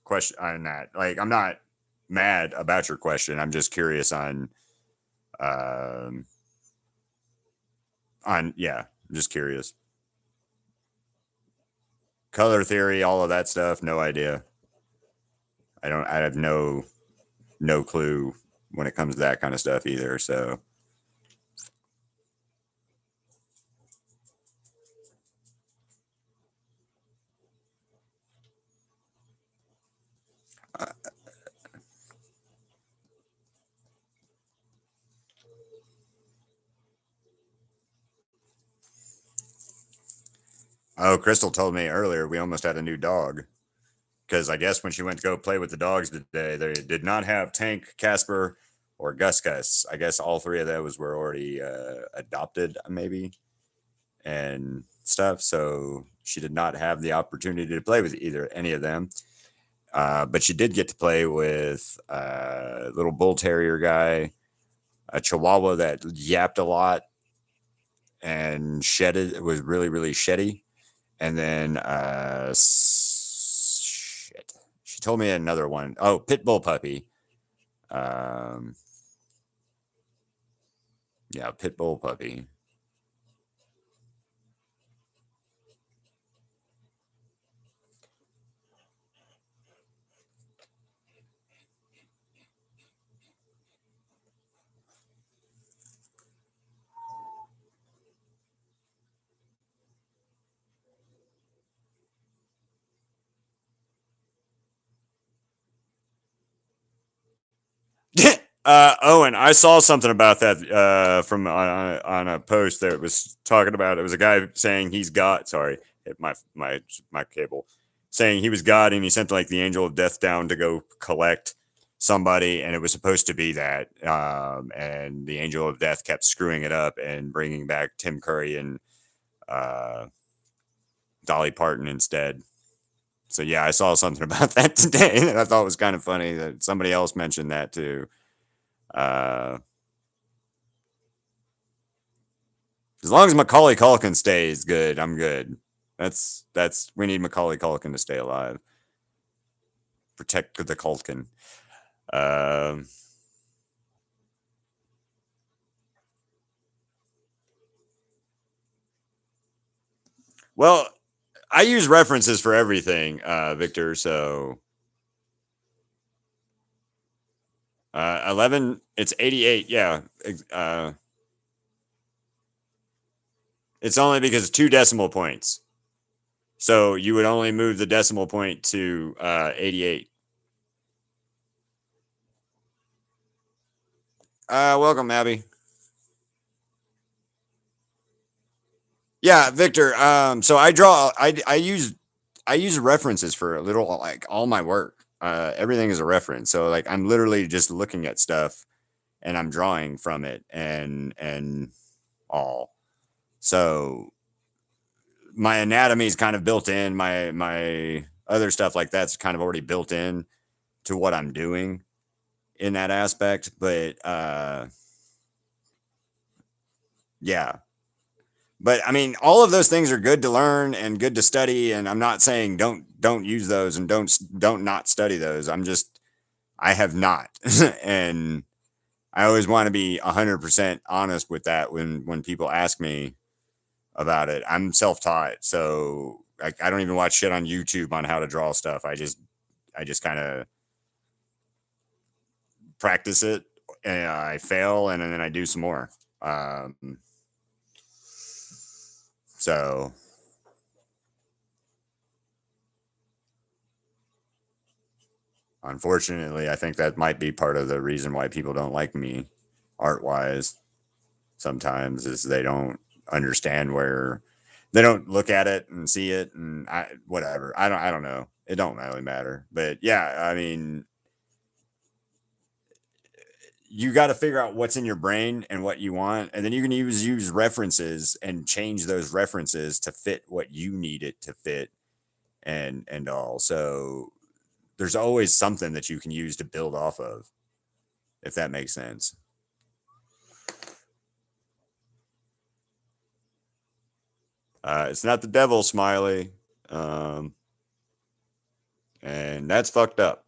question on that. Like, I'm not mad about your question. I'm just curious um, yeah, I'm just curious. Color theory, all of that stuff, no idea. I have no clue when it comes to that kind of stuff either. So, uh, oh, Crystal told me earlier we almost had a new dog. Because I guess when she went to go play with the dogs today, they did not have Tank, Casper, or Gus Gus. I guess all three of those were already adopted, maybe, and stuff. So she did not have the opportunity to play with either any of them. But she did get to play with a little bull terrier guy, a Chihuahua that yapped a lot and shedded. It was really really sheddy, and then shit. She told me another one. Oh, pit bull puppy. Um, yeah, pit bull puppy. Owen, I saw something about that from on a post that was talking about. It was a guy saying he's God. Sorry, hit my cable. Saying he was God, and he sent like the angel of death down to go collect somebody, and it was supposed to be that. And the angel of death kept screwing it up and bringing back Tim Curry and uh, Dolly Parton instead. So yeah, I saw something about that today that I thought was kind of funny that somebody else mentioned that too. Uh, as long as Macaulay Culkin stays good, I'm good. That's we need Macaulay Culkin to stay alive. Protect the Culkin. Um, well, I use references for everything, Victor. So 11, it's 88. Yeah, it's only because it's 2 decimal points. So you would only move the decimal point to 88. Welcome, Abby. Yeah, Victor. So I use references for a little like all my work. Everything is a reference. So like I'm literally just looking at stuff and I'm drawing from it and all. So my anatomy is kind of built in. My other stuff like that's kind of already built in to what I'm doing in that aspect. But yeah, but I mean, all of those things are good to learn and good to study. And I'm not saying don't use those and don't not study those. I'm just I have not, and I always want to be 100% honest with that when people ask me about it. I'm self taught, so I don't even watch shit on YouTube on how to draw stuff. I just kind of practice it, and I fail, and then I do some more. Um, so unfortunately, I think that might be part of the reason why people don't like me art wise sometimes is they don't understand where they don't look at it and see it and whatever. I don't know. It don't really matter. But yeah, I mean, you got to figure out what's in your brain and what you want and then you can use references and change those references to fit what you need it to fit and all. So there's always something that you can use to build off of, if that makes sense. It's not the devil, Smiley. Um, and that's fucked up.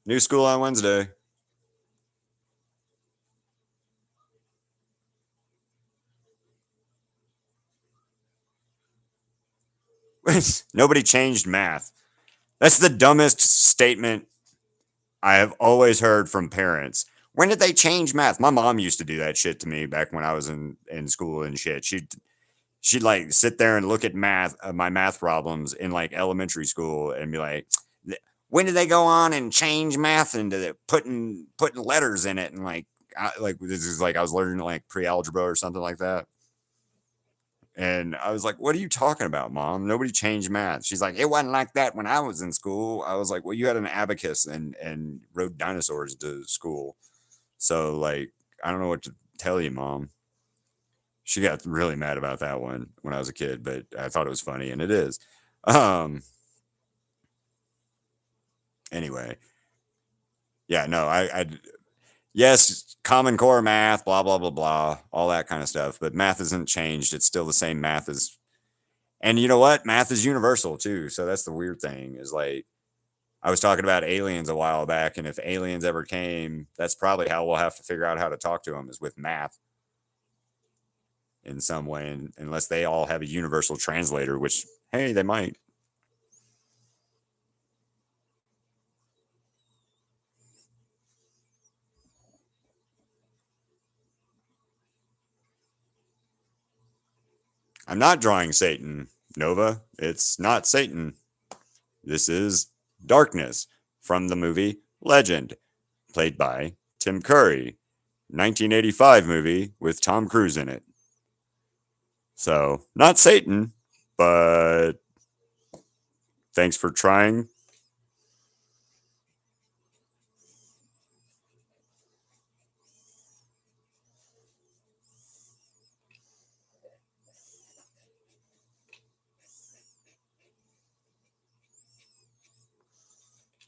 New school on Wednesday. Nobody changed math. That's the dumbest statement I have always heard from parents. When did they change math? My mom used to do that shit to me back when I was in school and shit. She'd like sit there and look at my math problems in like elementary school and be like, when did they go on and change math into putting letters in it and like this is like I was learning like pre-algebra or something like that. And I was like, what are you talking about, mom? Nobody changed math. She's like, it wasn't like that when I was in school. I was like, well, you had an abacus and rode dinosaurs to school. So, like, I don't know what to tell you, mom. She got really mad about that one when I was a kid, but I thought it was funny, and it is. Um, anyway, yeah, no, yes, Common Core math, blah, blah, blah, blah, all that kind of stuff, but math isn't changed. It's still the same math as, and you know what? Math is universal too. So that's the weird thing is like, I was talking about aliens a while back, and if aliens ever came, that's probably how we'll have to figure out how to talk to them is with math in some way, and unless they all have a universal translator, which hey, they might. I'm not drawing Satan. Nova, it's not Satan. This is darkness from the movie Legend, played by Tim Curry, 1985 movie with Tom Cruise in it. So, not Satan, but thanks for trying.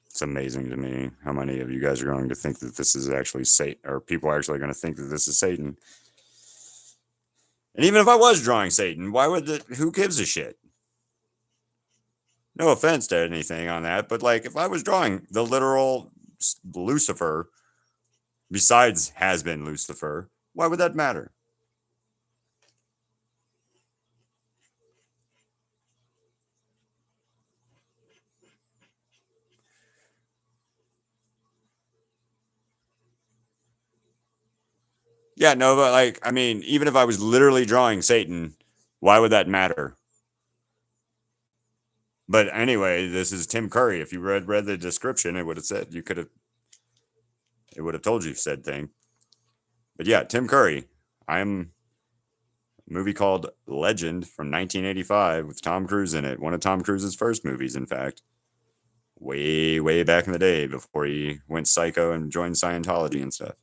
It's amazing to me how many of you guys are going to think that this is actually Satan, or people are actually going to think that this is Satan. And even if I was drawing Satan, why would who gives a shit? No offense to anything on that, but like if I was drawing the literal Lucifer, besides has been Lucifer, why would that matter? Yeah, no, but like, I mean, even if I was literally drawing Satan, why would that matter? But anyway, this is Tim Curry. If you read the description, it would have said it would have told you said thing. But yeah, Tim Curry. I'm a movie called Legend from 1985 with Tom Cruise in it. One of Tom Cruise's first movies, in fact. Way back in the day before he went psycho and joined Scientology and stuff.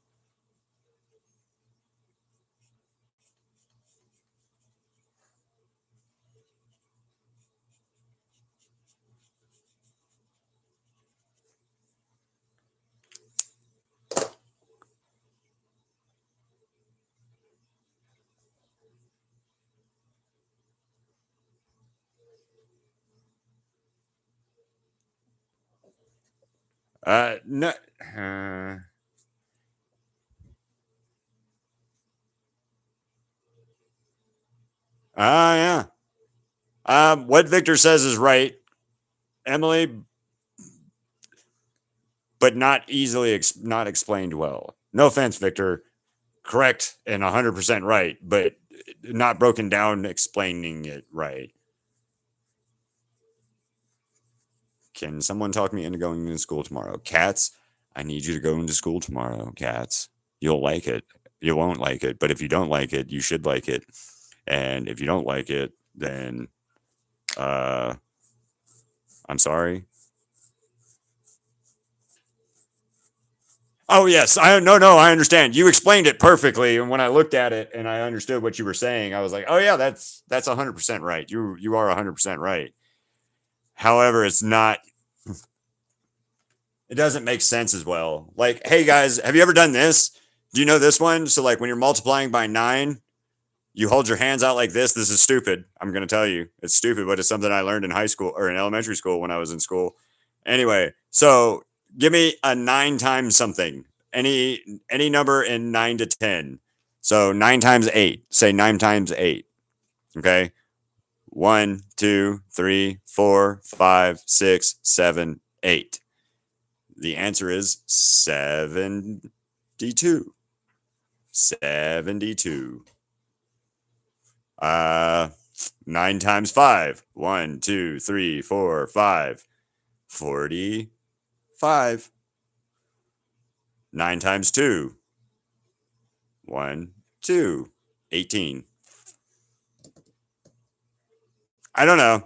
No. Yeah. What Victor says is right, Emily, but not easily, not explained well. No offense, Victor. Correct and 100% right, but not broken down, explaining it right. Can someone talk me into going into school tomorrow? Cats, I need you to go into school tomorrow, Cats. You'll like it. You won't like it, but if you don't like it, you should like it. And if you don't like it, then uh I'm sorry. Oh yes, I understand. You explained it perfectly, and when I looked at it and I understood what you were saying, I was like, "Oh yeah, that's 100% right. You are 100% right." However, it's not. It doesn't make sense as well. Like, hey guys, have you ever done this? Do you know this one? So like when you're multiplying by 9, you hold your hands out like this. This is stupid. I'm going to tell you. It's stupid, but it's something I learned in high school or in elementary school when I was in school. Anyway, so give me a 9 times something. Any number in 9 to 10. So 9 times 8. Say 9 times 8. Okay? 1, 2, 3, 4, 5, 6, 7, 8. The answer is 72. 72. 9 times 5. 1, 2, 3, 4, 5. 45. 9 times 2. 1, 2. 18. I don't know.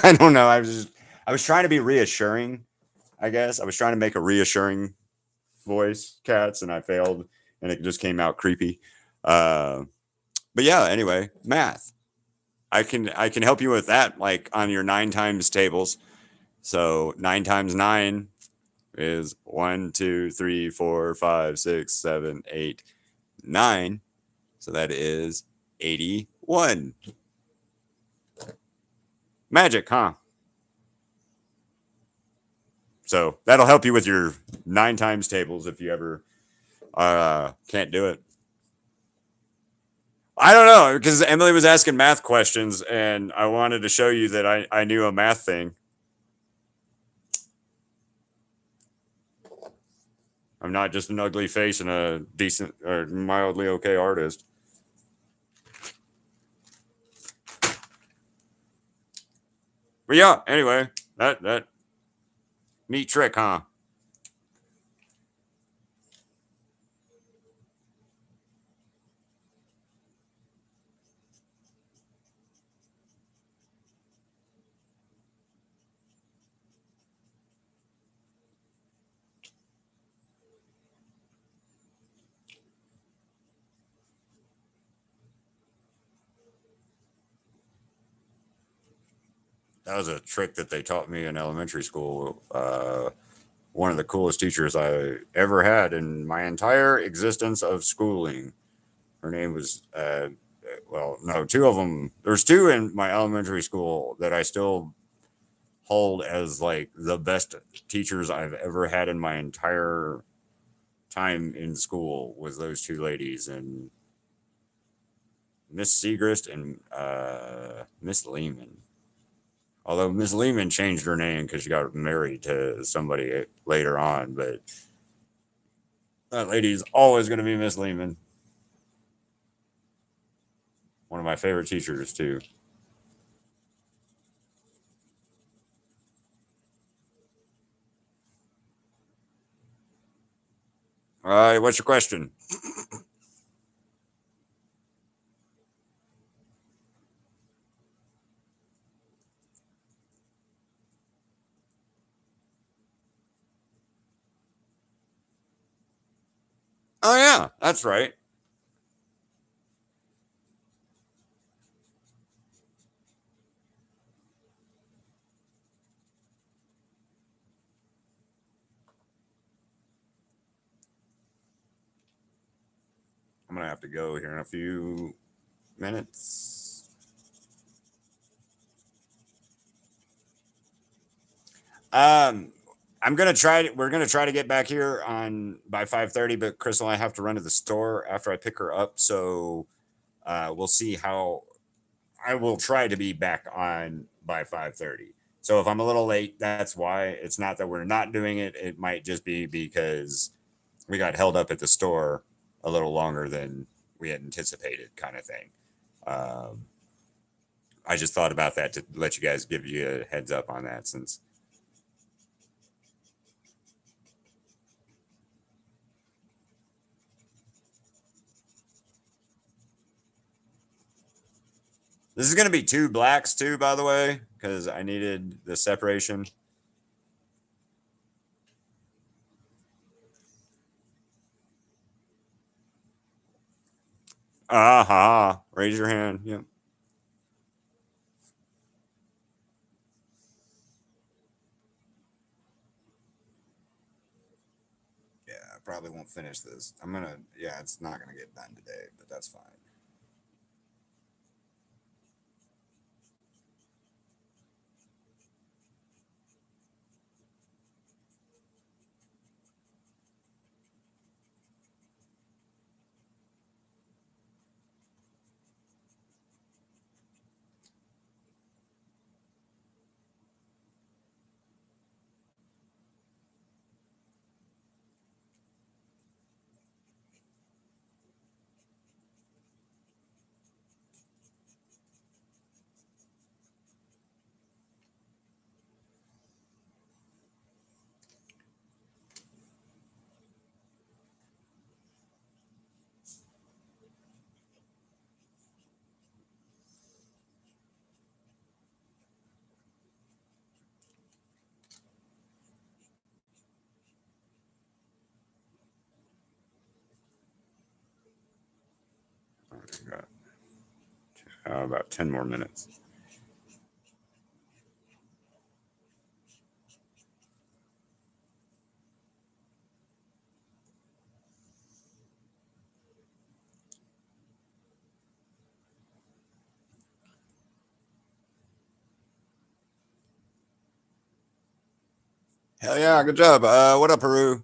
I don't know. I was trying to be reassuring, I guess. I was trying to make a reassuring voice, Cats, and I failed, and it just came out creepy. But yeah, anyway, math. I can help you with that, like on your 9 times tables. So 9 times 9 is 1, 2, 3, 4, 5, 6, 7, 8, 9. So that is 81. Magic, huh? So that'll help you with your 9 times tables if you ever can't do it. I don't know, because Emily was asking math questions, and I wanted to show you that I knew a math thing. I'm not just an ugly face and a decent or mildly okay artist. But yeah, anyway, that neat trick, huh? That was a trick that they taught me in elementary school. One of the coolest teachers I ever had in my entire existence of schooling. Her name was, well, no, two of them. There's two in my elementary school that I still hold as like the best teachers I've ever had in my entire time in school. Was those two ladies, and Miss Segrist and Miss Lehman. Although Miss Lehman changed her name because she got married to somebody later on, but that lady is always going to be Miss Lehman. One of my favorite teachers too. All right, what's your question? Oh yeah, that's right. I'm gonna have to go here in a few minutes. Um, I'm gonna try. We're gonna try to get back here on by 5:30, but Crystal and I have to run to the store after I pick her up. So we'll see how. I will try to be back on by 5:30. So if I'm a little late, that's why. It's not that we're not doing it. It might just be because we got held up at the store a little longer than we had anticipated, kind of thing. Um, I just thought about that to let you guys give you a heads up on that since this is going to be two blacks too, by the way, because I needed the separation. Aha! Raise your hand. Yep. Yeah, I probably won't finish this. I'm gonna. Yeah, it's not gonna get done today, but that's fine. Got about 10 more minutes. Hell yeah! Good job. What up, Haru?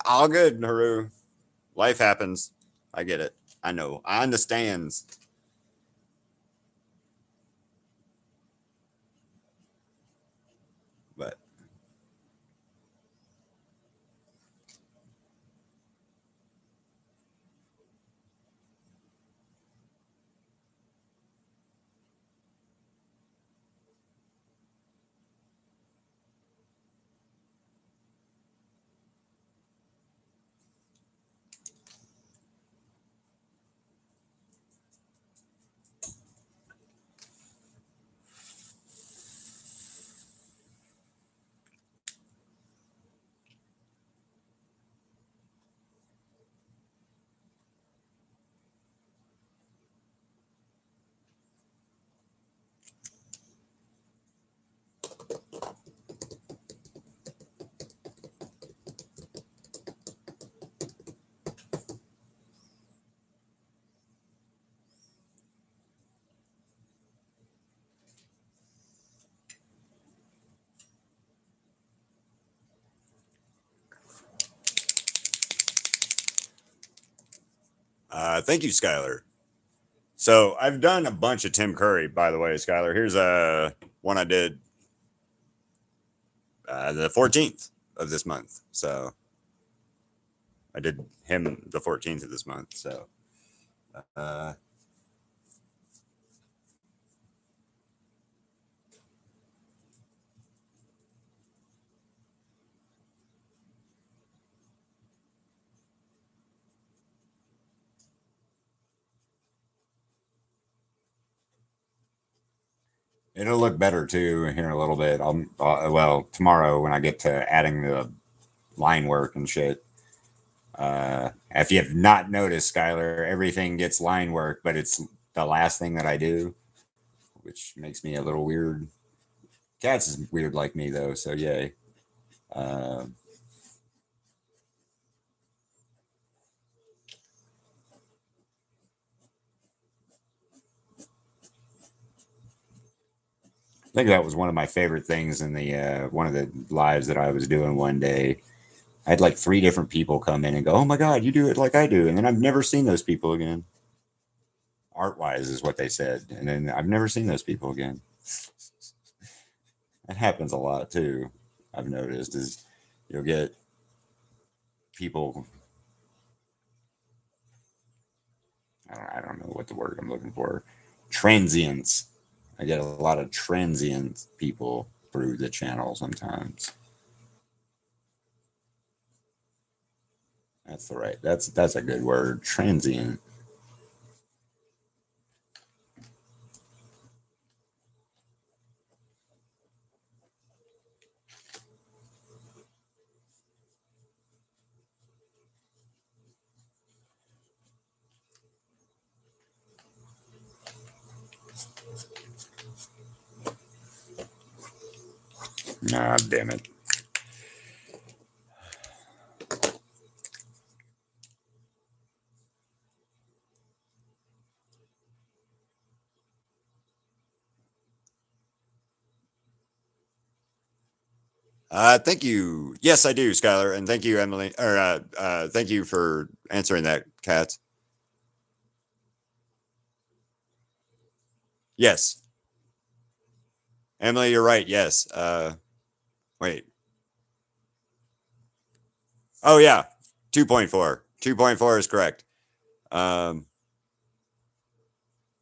All good, Haru. Life happens. I get it. I know. I understands. But Thank you, Skylar. So I've done a bunch of Tim Curry, by the way, Skylar. Here's a one I did the 14th of this month. So I did him the 14th of this month. So uh, it'll look better too here in a little bit. Well, tomorrow when I get to adding the line work and shit. If you have not noticed, Skylar, everything gets line work, but it's the last thing that I do, which makes me a little weird. Cats is weird like me though, so yay. Uh, I think that was one of my favorite things in the one of the lives that I was doing one day. I had like three different people come in and go, "Oh my god, you do it like I do," and then I've never seen those people again. Art wise is what they said, and then I've never seen those people again. That happens a lot too. I've noticed is you'll get people. I don't know what the word I'm looking for. Transients. I get a lot of transient people through the channel sometimes. That's the right. That's a good word. Transient. Nah, damn it. Thank you. Yes, I do, Skylar, and thank you, Emily. Or thank you for answering that, Kat. Yes, Emily, you're right. Yes. Wait. Oh yeah, 2.4. 2.4 is correct. Um,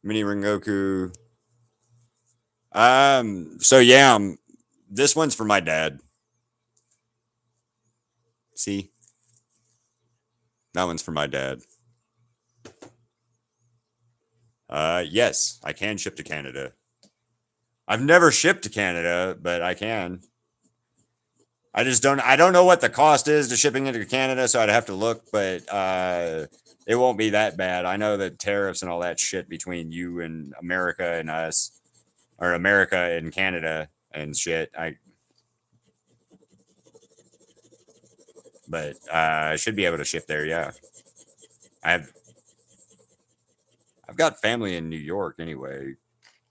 Mini Rengoku. So yeah, this one's for my dad. See, that one's for my dad. Yes, I can ship to Canada. I've never shipped to Canada, but I can. I just don't. I don't know what the cost is to shipping into Canada, so I'd have to look. But it won't be that bad. I know that tariffs and all that shit between you and America and us, or America and Canada and shit. But I should be able to ship there. Yeah, I've I've got family in New York anyway,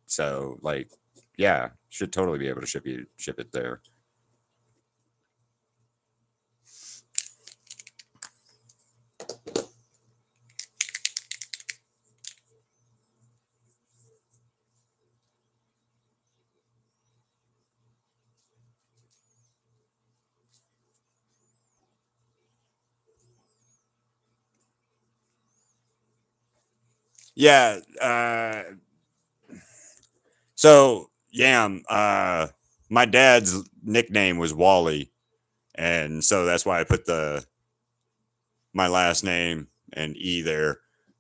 so like, yeah, should totally be able to ship it there. Yeah. So Yam, my dad's nickname was Wally, and so that's why I put the my last name and E there.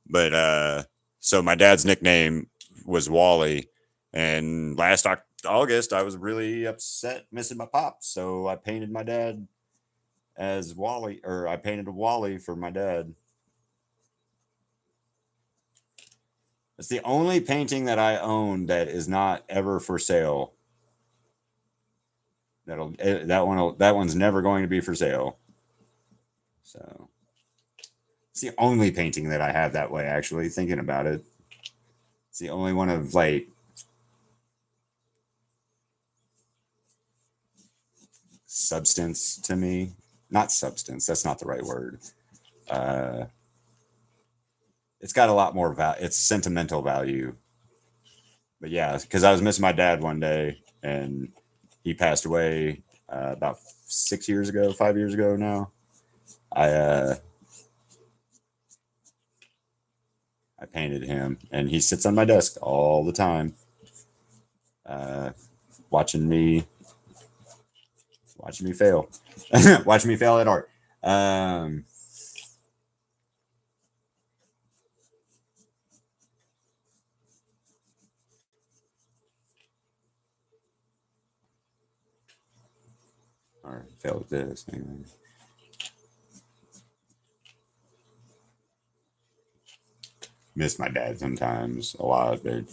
But so my dad's nickname was Wally, and August I was really upset missing my pops, so I painted my dad as Wally, or I painted a Wally for my dad. It's the only painting that I own that is not ever for sale. That one's never going to be for sale. So it's the only painting that I have that way. Actually, thinking about it, it's the only one of like substance to me. Not substance. That's not the right word. Uh, it's got a lot more value. It's sentimental value. But yeah, because I was missing my dad one day, and he passed away about 6 years ago, 5 years ago now. I I painted him, and he sits on my desk all the time, uh, watching me fail, watching me fail at art. Um, or fail at this. Anyway. Miss my dad sometimes a lot, but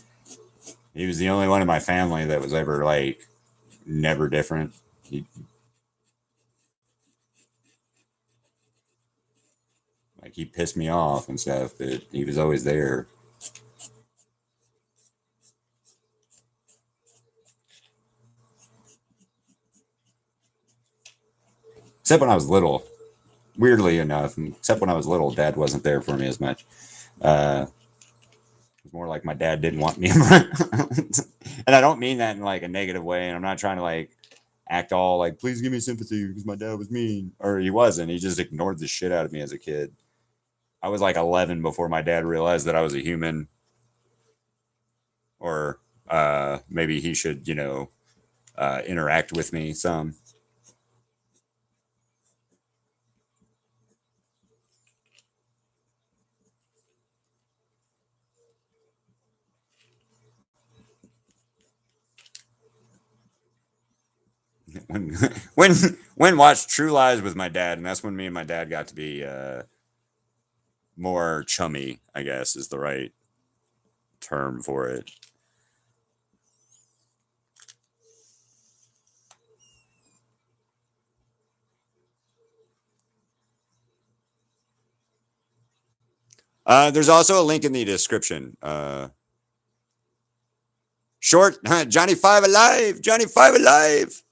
he was the only one in my family that was ever like never different. He pissed me off and stuff, but he was always there. Except when I was little. Weirdly enough, except when I was little, Dad wasn't there for me as much. It's more like my dad didn't want me around. And I don't mean that in like a negative way. And I'm not trying to like act all like, please give me sympathy because my dad was mean. Or he wasn't. He just ignored the shit out of me as a kid. I was like 11 before my dad realized that I was a human. Or maybe he should, interact with me some. when when watched True Lies with my dad, and that's when me and my dad got to be more chummy, I guess is the right term for it. There's also a link in the description. Short Johnny Five Alive, Johnny Five Alive.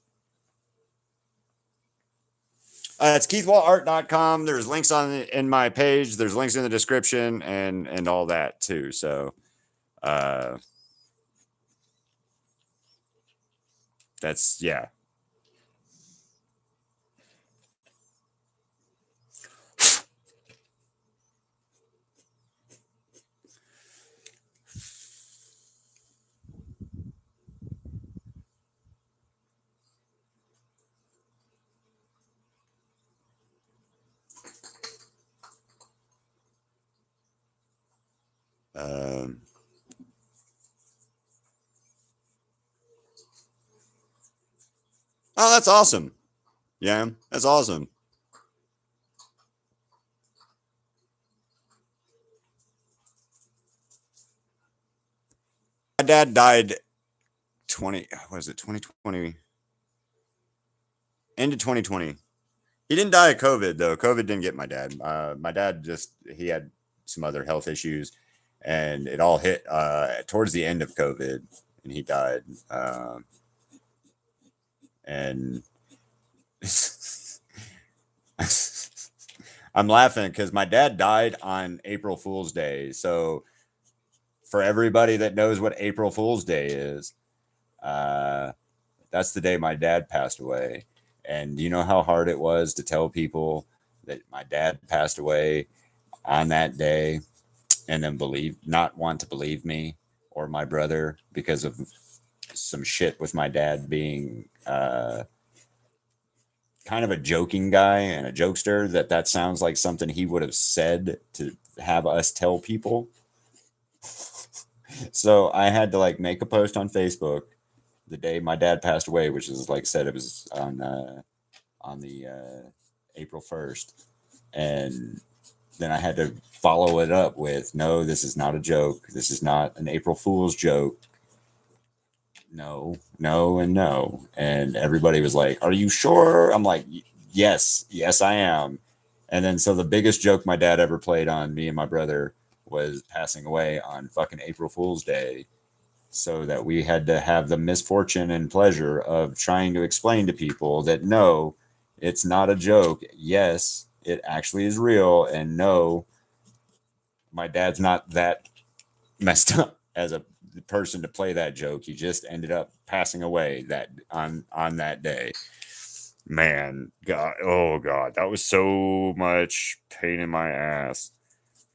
It's keithwallart.com. There's links in my page. There's links in the description and all that too. So that's yeah. Um, oh, that's awesome. Yeah, that's awesome. My dad died 20, what is it, 2020? Into 2020. He didn't die of COVID, though. COVID didn't get my dad. My dad he had some other health issues, and it all hit towards the end of COVID, and he died. And I'm laughing because my dad died on April Fool's Day. So for everybody that knows what April Fool's Day is, that's the day my dad passed away. And you know how hard it was to tell people that my dad passed away on that day and then not want to believe me or my brother because of some shit with my dad being kind of a joking guy and a jokester, that sounds like something he would have said to have us tell people. So I had to like make a post on Facebook the day my dad passed away, which is like said, it was on the April 1st. And then I had to follow it up with, no, this is not a joke. This is not an April Fool's joke. No, no, and no. And everybody was like, are you sure? I'm like, yes, I am. And then so the biggest joke my dad ever played on me and my brother was passing away on fucking April Fool's Day. So that we had to have the misfortune and pleasure of trying to explain to people that no, it's not a joke. Yes, it actually is real. And no, my dad's not that messed up as a person to play that joke. He just ended up passing away that on that day. Man, God, oh God, that was so much pain in my ass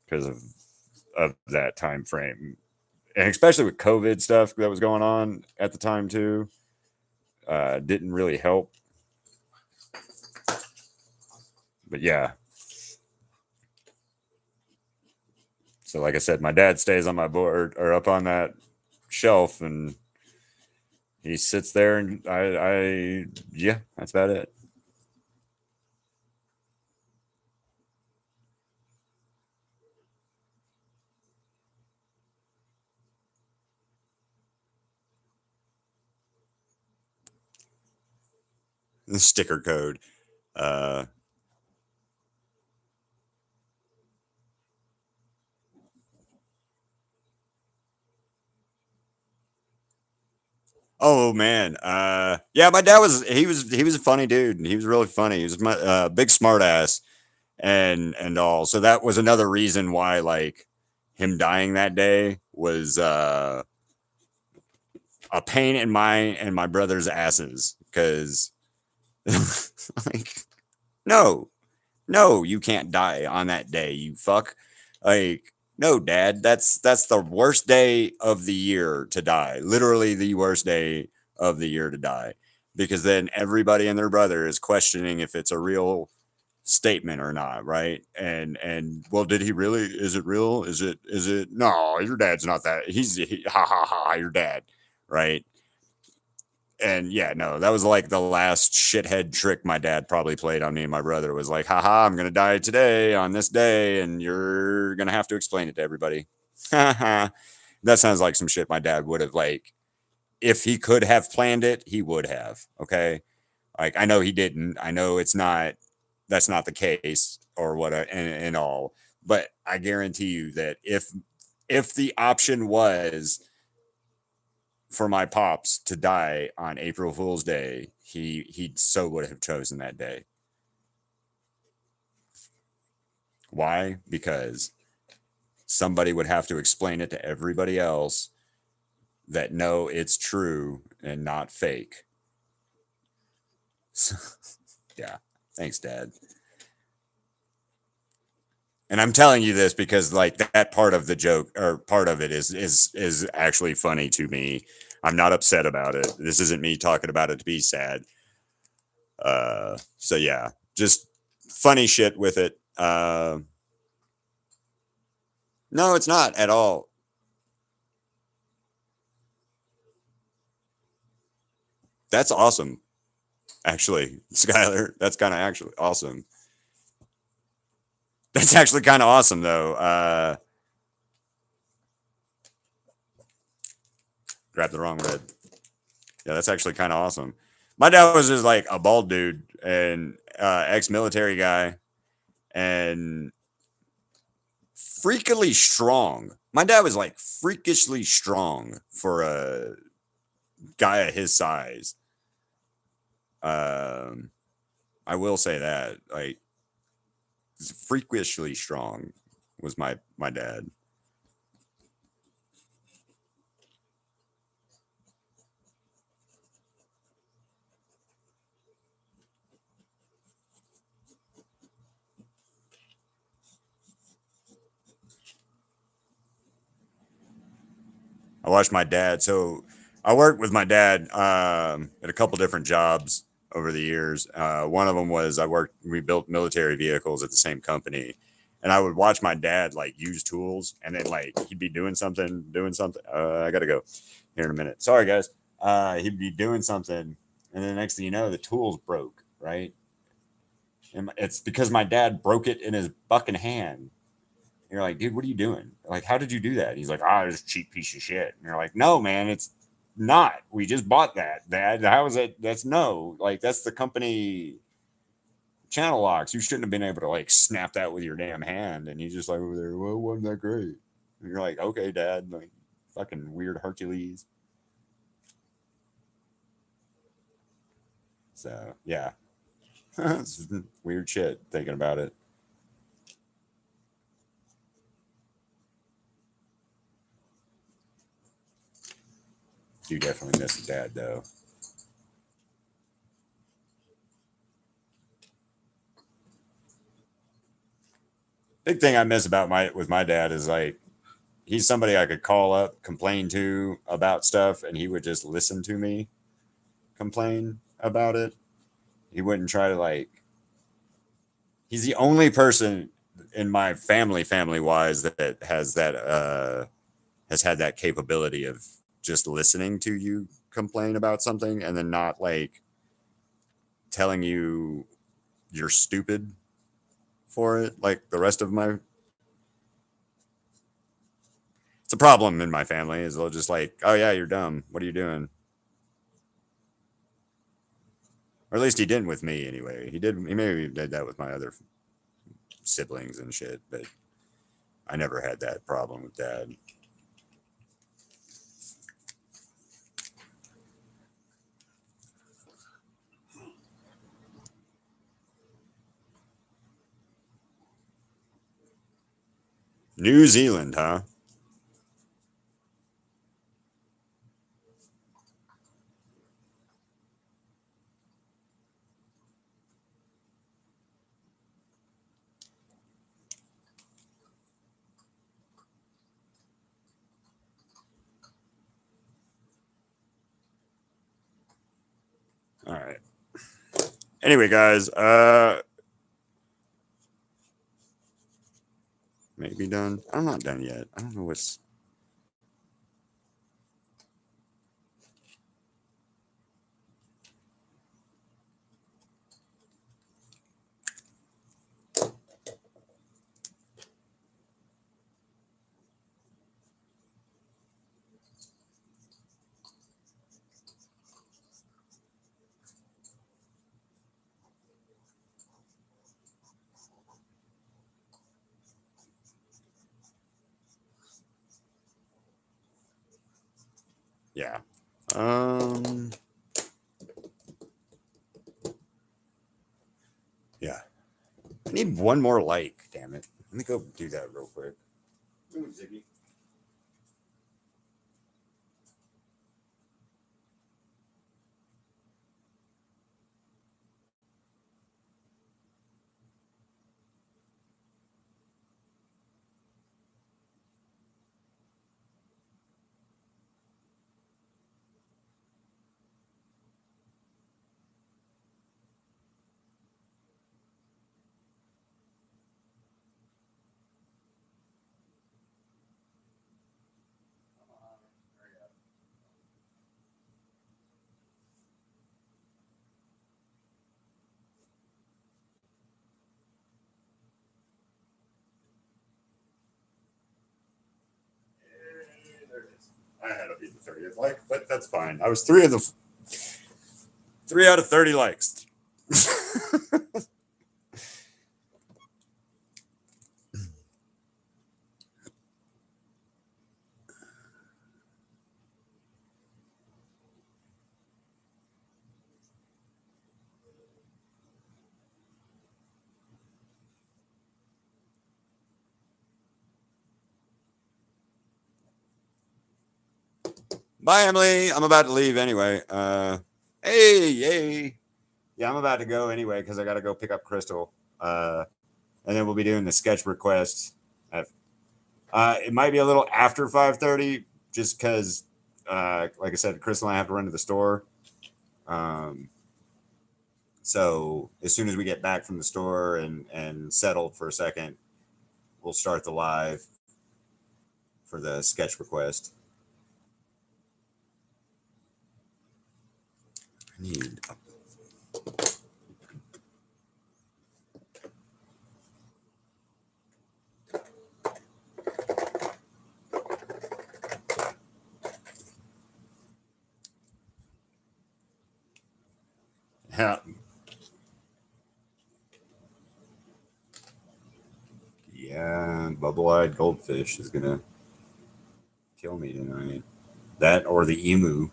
because of that time frame, and especially with COVID stuff that was going on at the time too. Didn't really help, but yeah. So, like I said, my dad stays on my board or up on that shelf, and he sits there, and yeah, that's about it. The sticker code. Uh, oh man, yeah, my dad was a funny dude. He was really funny. He was my big smart ass and all. So that was another reason why like him dying that day was a pain in my and my brother's asses because like no, no, you can't die on that day, you fuck. Like, no, dad, that's the worst day of the year to die. Literally the worst day of the year to die. Because then everybody and their brother is questioning if it's a real statement or not, right? And well, did he really? Is it real? Is it no, your dad's not that. Ha ha ha, your dad, right? And yeah, no, that was like the last shithead trick my dad probably played on me and my brother was like, haha, I'm gonna die today on this day, and you're gonna have to explain it to everybody. That sounds like some shit my dad would have like if he could have planned it, he would have. Okay. Like I know he didn't. I know it's not that's not the case or what and all. But I guarantee you that if the option was for my pops to die on April Fool's Day, he so would have chosen that day. Why? Because somebody would have to explain it to everybody else that no, it's true and not fake. So, yeah. Thanks, Dad. And I'm telling you this because like that part of the joke or part of it is actually funny to me. I'm not upset about it. This isn't me talking about it to be sad. So yeah, just funny shit with it. No, it's not at all. That's awesome, actually, Skylar. That's kind of actually awesome. That's actually kind of awesome, though. Grab the wrong red. Yeah, that's actually kind of awesome. My dad was just like a bald dude and ex-military guy and freakily strong. My dad was like freakishly strong for a guy of his size. Um, I will say that like freakishly strong was my dad. I watched my dad. So I worked with my dad at a couple different jobs over the years. One of them was we built military vehicles at the same company. And I would watch my dad like use tools and then like he'd be doing something. I got to go here in a minute. Sorry, guys. He'd be doing something. And then the next thing you know, the tools broke, right? And it's because my dad broke it in his fucking hand. You're like, dude, what are you doing? Like, how did you do that? He's like, ah, oh, it's a cheap piece of shit. And you're like, no, man, it's not. We just bought that. Dad, how is it? That's no, like, that's the company channel locks. You shouldn't have been able to like snap that with your damn hand. And he's just like over there, well, wasn't that great? And you're like, okay, Dad, like, fucking weird Hercules. So yeah, weird shit thinking about it. do definitely miss Dad, though. Big thing I miss about my dad is like he's somebody I could call up, complain to about stuff, and he would just listen to me complain about it. He wouldn't try to like. He's the only person in my family wise that has had that capability of just listening to you complain about something and then not like telling you you're stupid for it like the rest of my. It's a problem in my family is they'll just like, oh yeah, you're dumb, what are you doing? Or at least he didn't with me anyway. He maybe did that with my other siblings and shit, but I never had that problem with Dad. New Zealand, huh? All right. Anyway, guys, maybe done. I'm not done yet. I don't know what's. Yeah. Yeah. I need one more like. Damn it. Let me go do that real quick. Ooh, Ziggy. There it is. I had to be the 30th like, but that's fine. I was 3 out of 30 likes. Bye, Emily. I'm about to leave anyway. Hey, yay. Yeah, I'm about to go anyway because I got to go pick up Crystal. And then we'll be doing the sketch request. It might be a little after 5:30 just because, like I said, Crystal and I have to run to the store. So as soon as we get back from the store and settled for a second, we'll start the live for the sketch request. I need yeah, bubble-eyed goldfish is gonna kill me tonight. That or the emu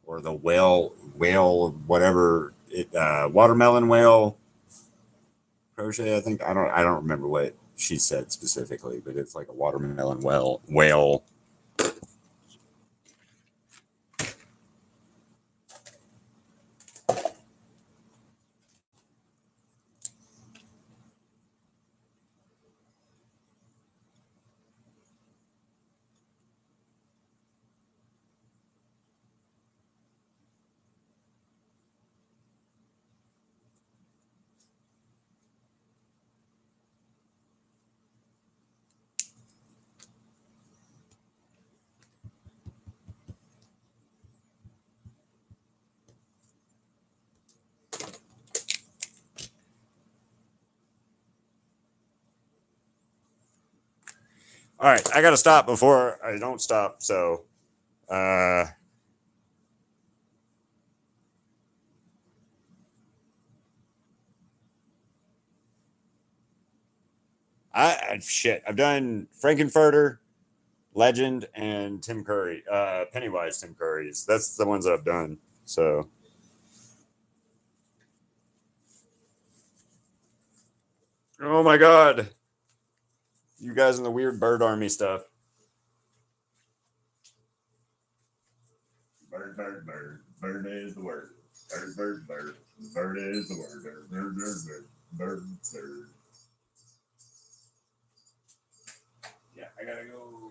or the whale, whatever it, watermelon whale crochet. I think I don't remember what she said specifically, but it's like a watermelon whale. All right, I gotta stop before I don't stop. So, I shit. I've done Frank-N-Furter, Legend, and Tim Curry, Pennywise, Tim Curry's. That's the ones that I've done. So, oh my god, you guys in the weird bird army stuff. Bird, bird, bird. Bird is the word. Bird, bird, bird. Bird is the word. Bird, bird, bird. Bird, bird. Yeah, I gotta go.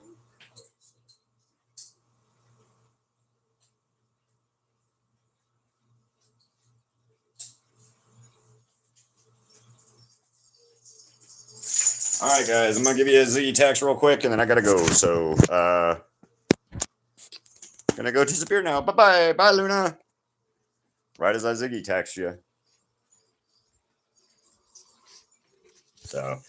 All right, guys, I'm gonna give you a Z text real quick, and then I gotta go. So, gonna go disappear now. Bye bye, bye, Luna. Right as I Ziggy text you. So,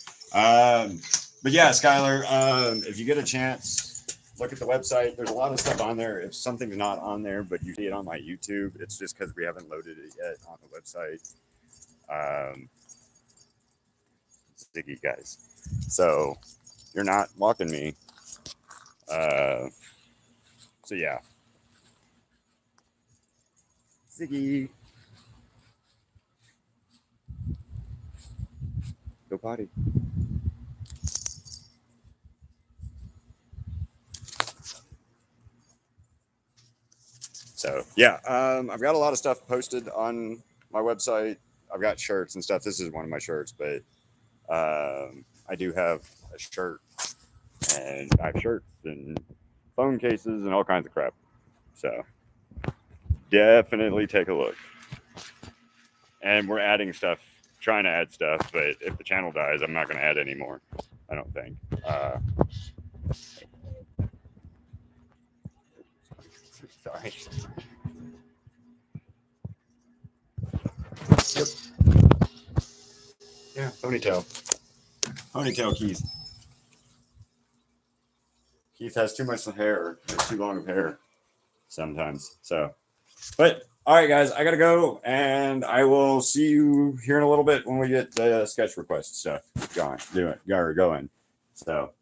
but yeah, Skylar, if you get a chance, look at the website. There's a lot of stuff on there. If something's not on there, but you see it on my YouTube, it's just because we haven't loaded it yet on the website. Ziggy, guys. So you're not walking me. So yeah. Ziggy. Go potty. So yeah, I've got a lot of stuff posted on my website. I've got shirts and stuff. This is one of my shirts, but I do have a shirt, and I have shirts and phone cases and all kinds of crap. So definitely take a look. And we're adding stuff, trying to add stuff, but if the channel dies, I'm not going to add any more. I don't think. Sorry. Yep. Yeah, ponytail. Ponytail Keith. Keith has too much hair, or too long of hair sometimes. So, but all right, guys, I gotta go, and I will see you here in a little bit when we get the sketch request stuff going. So.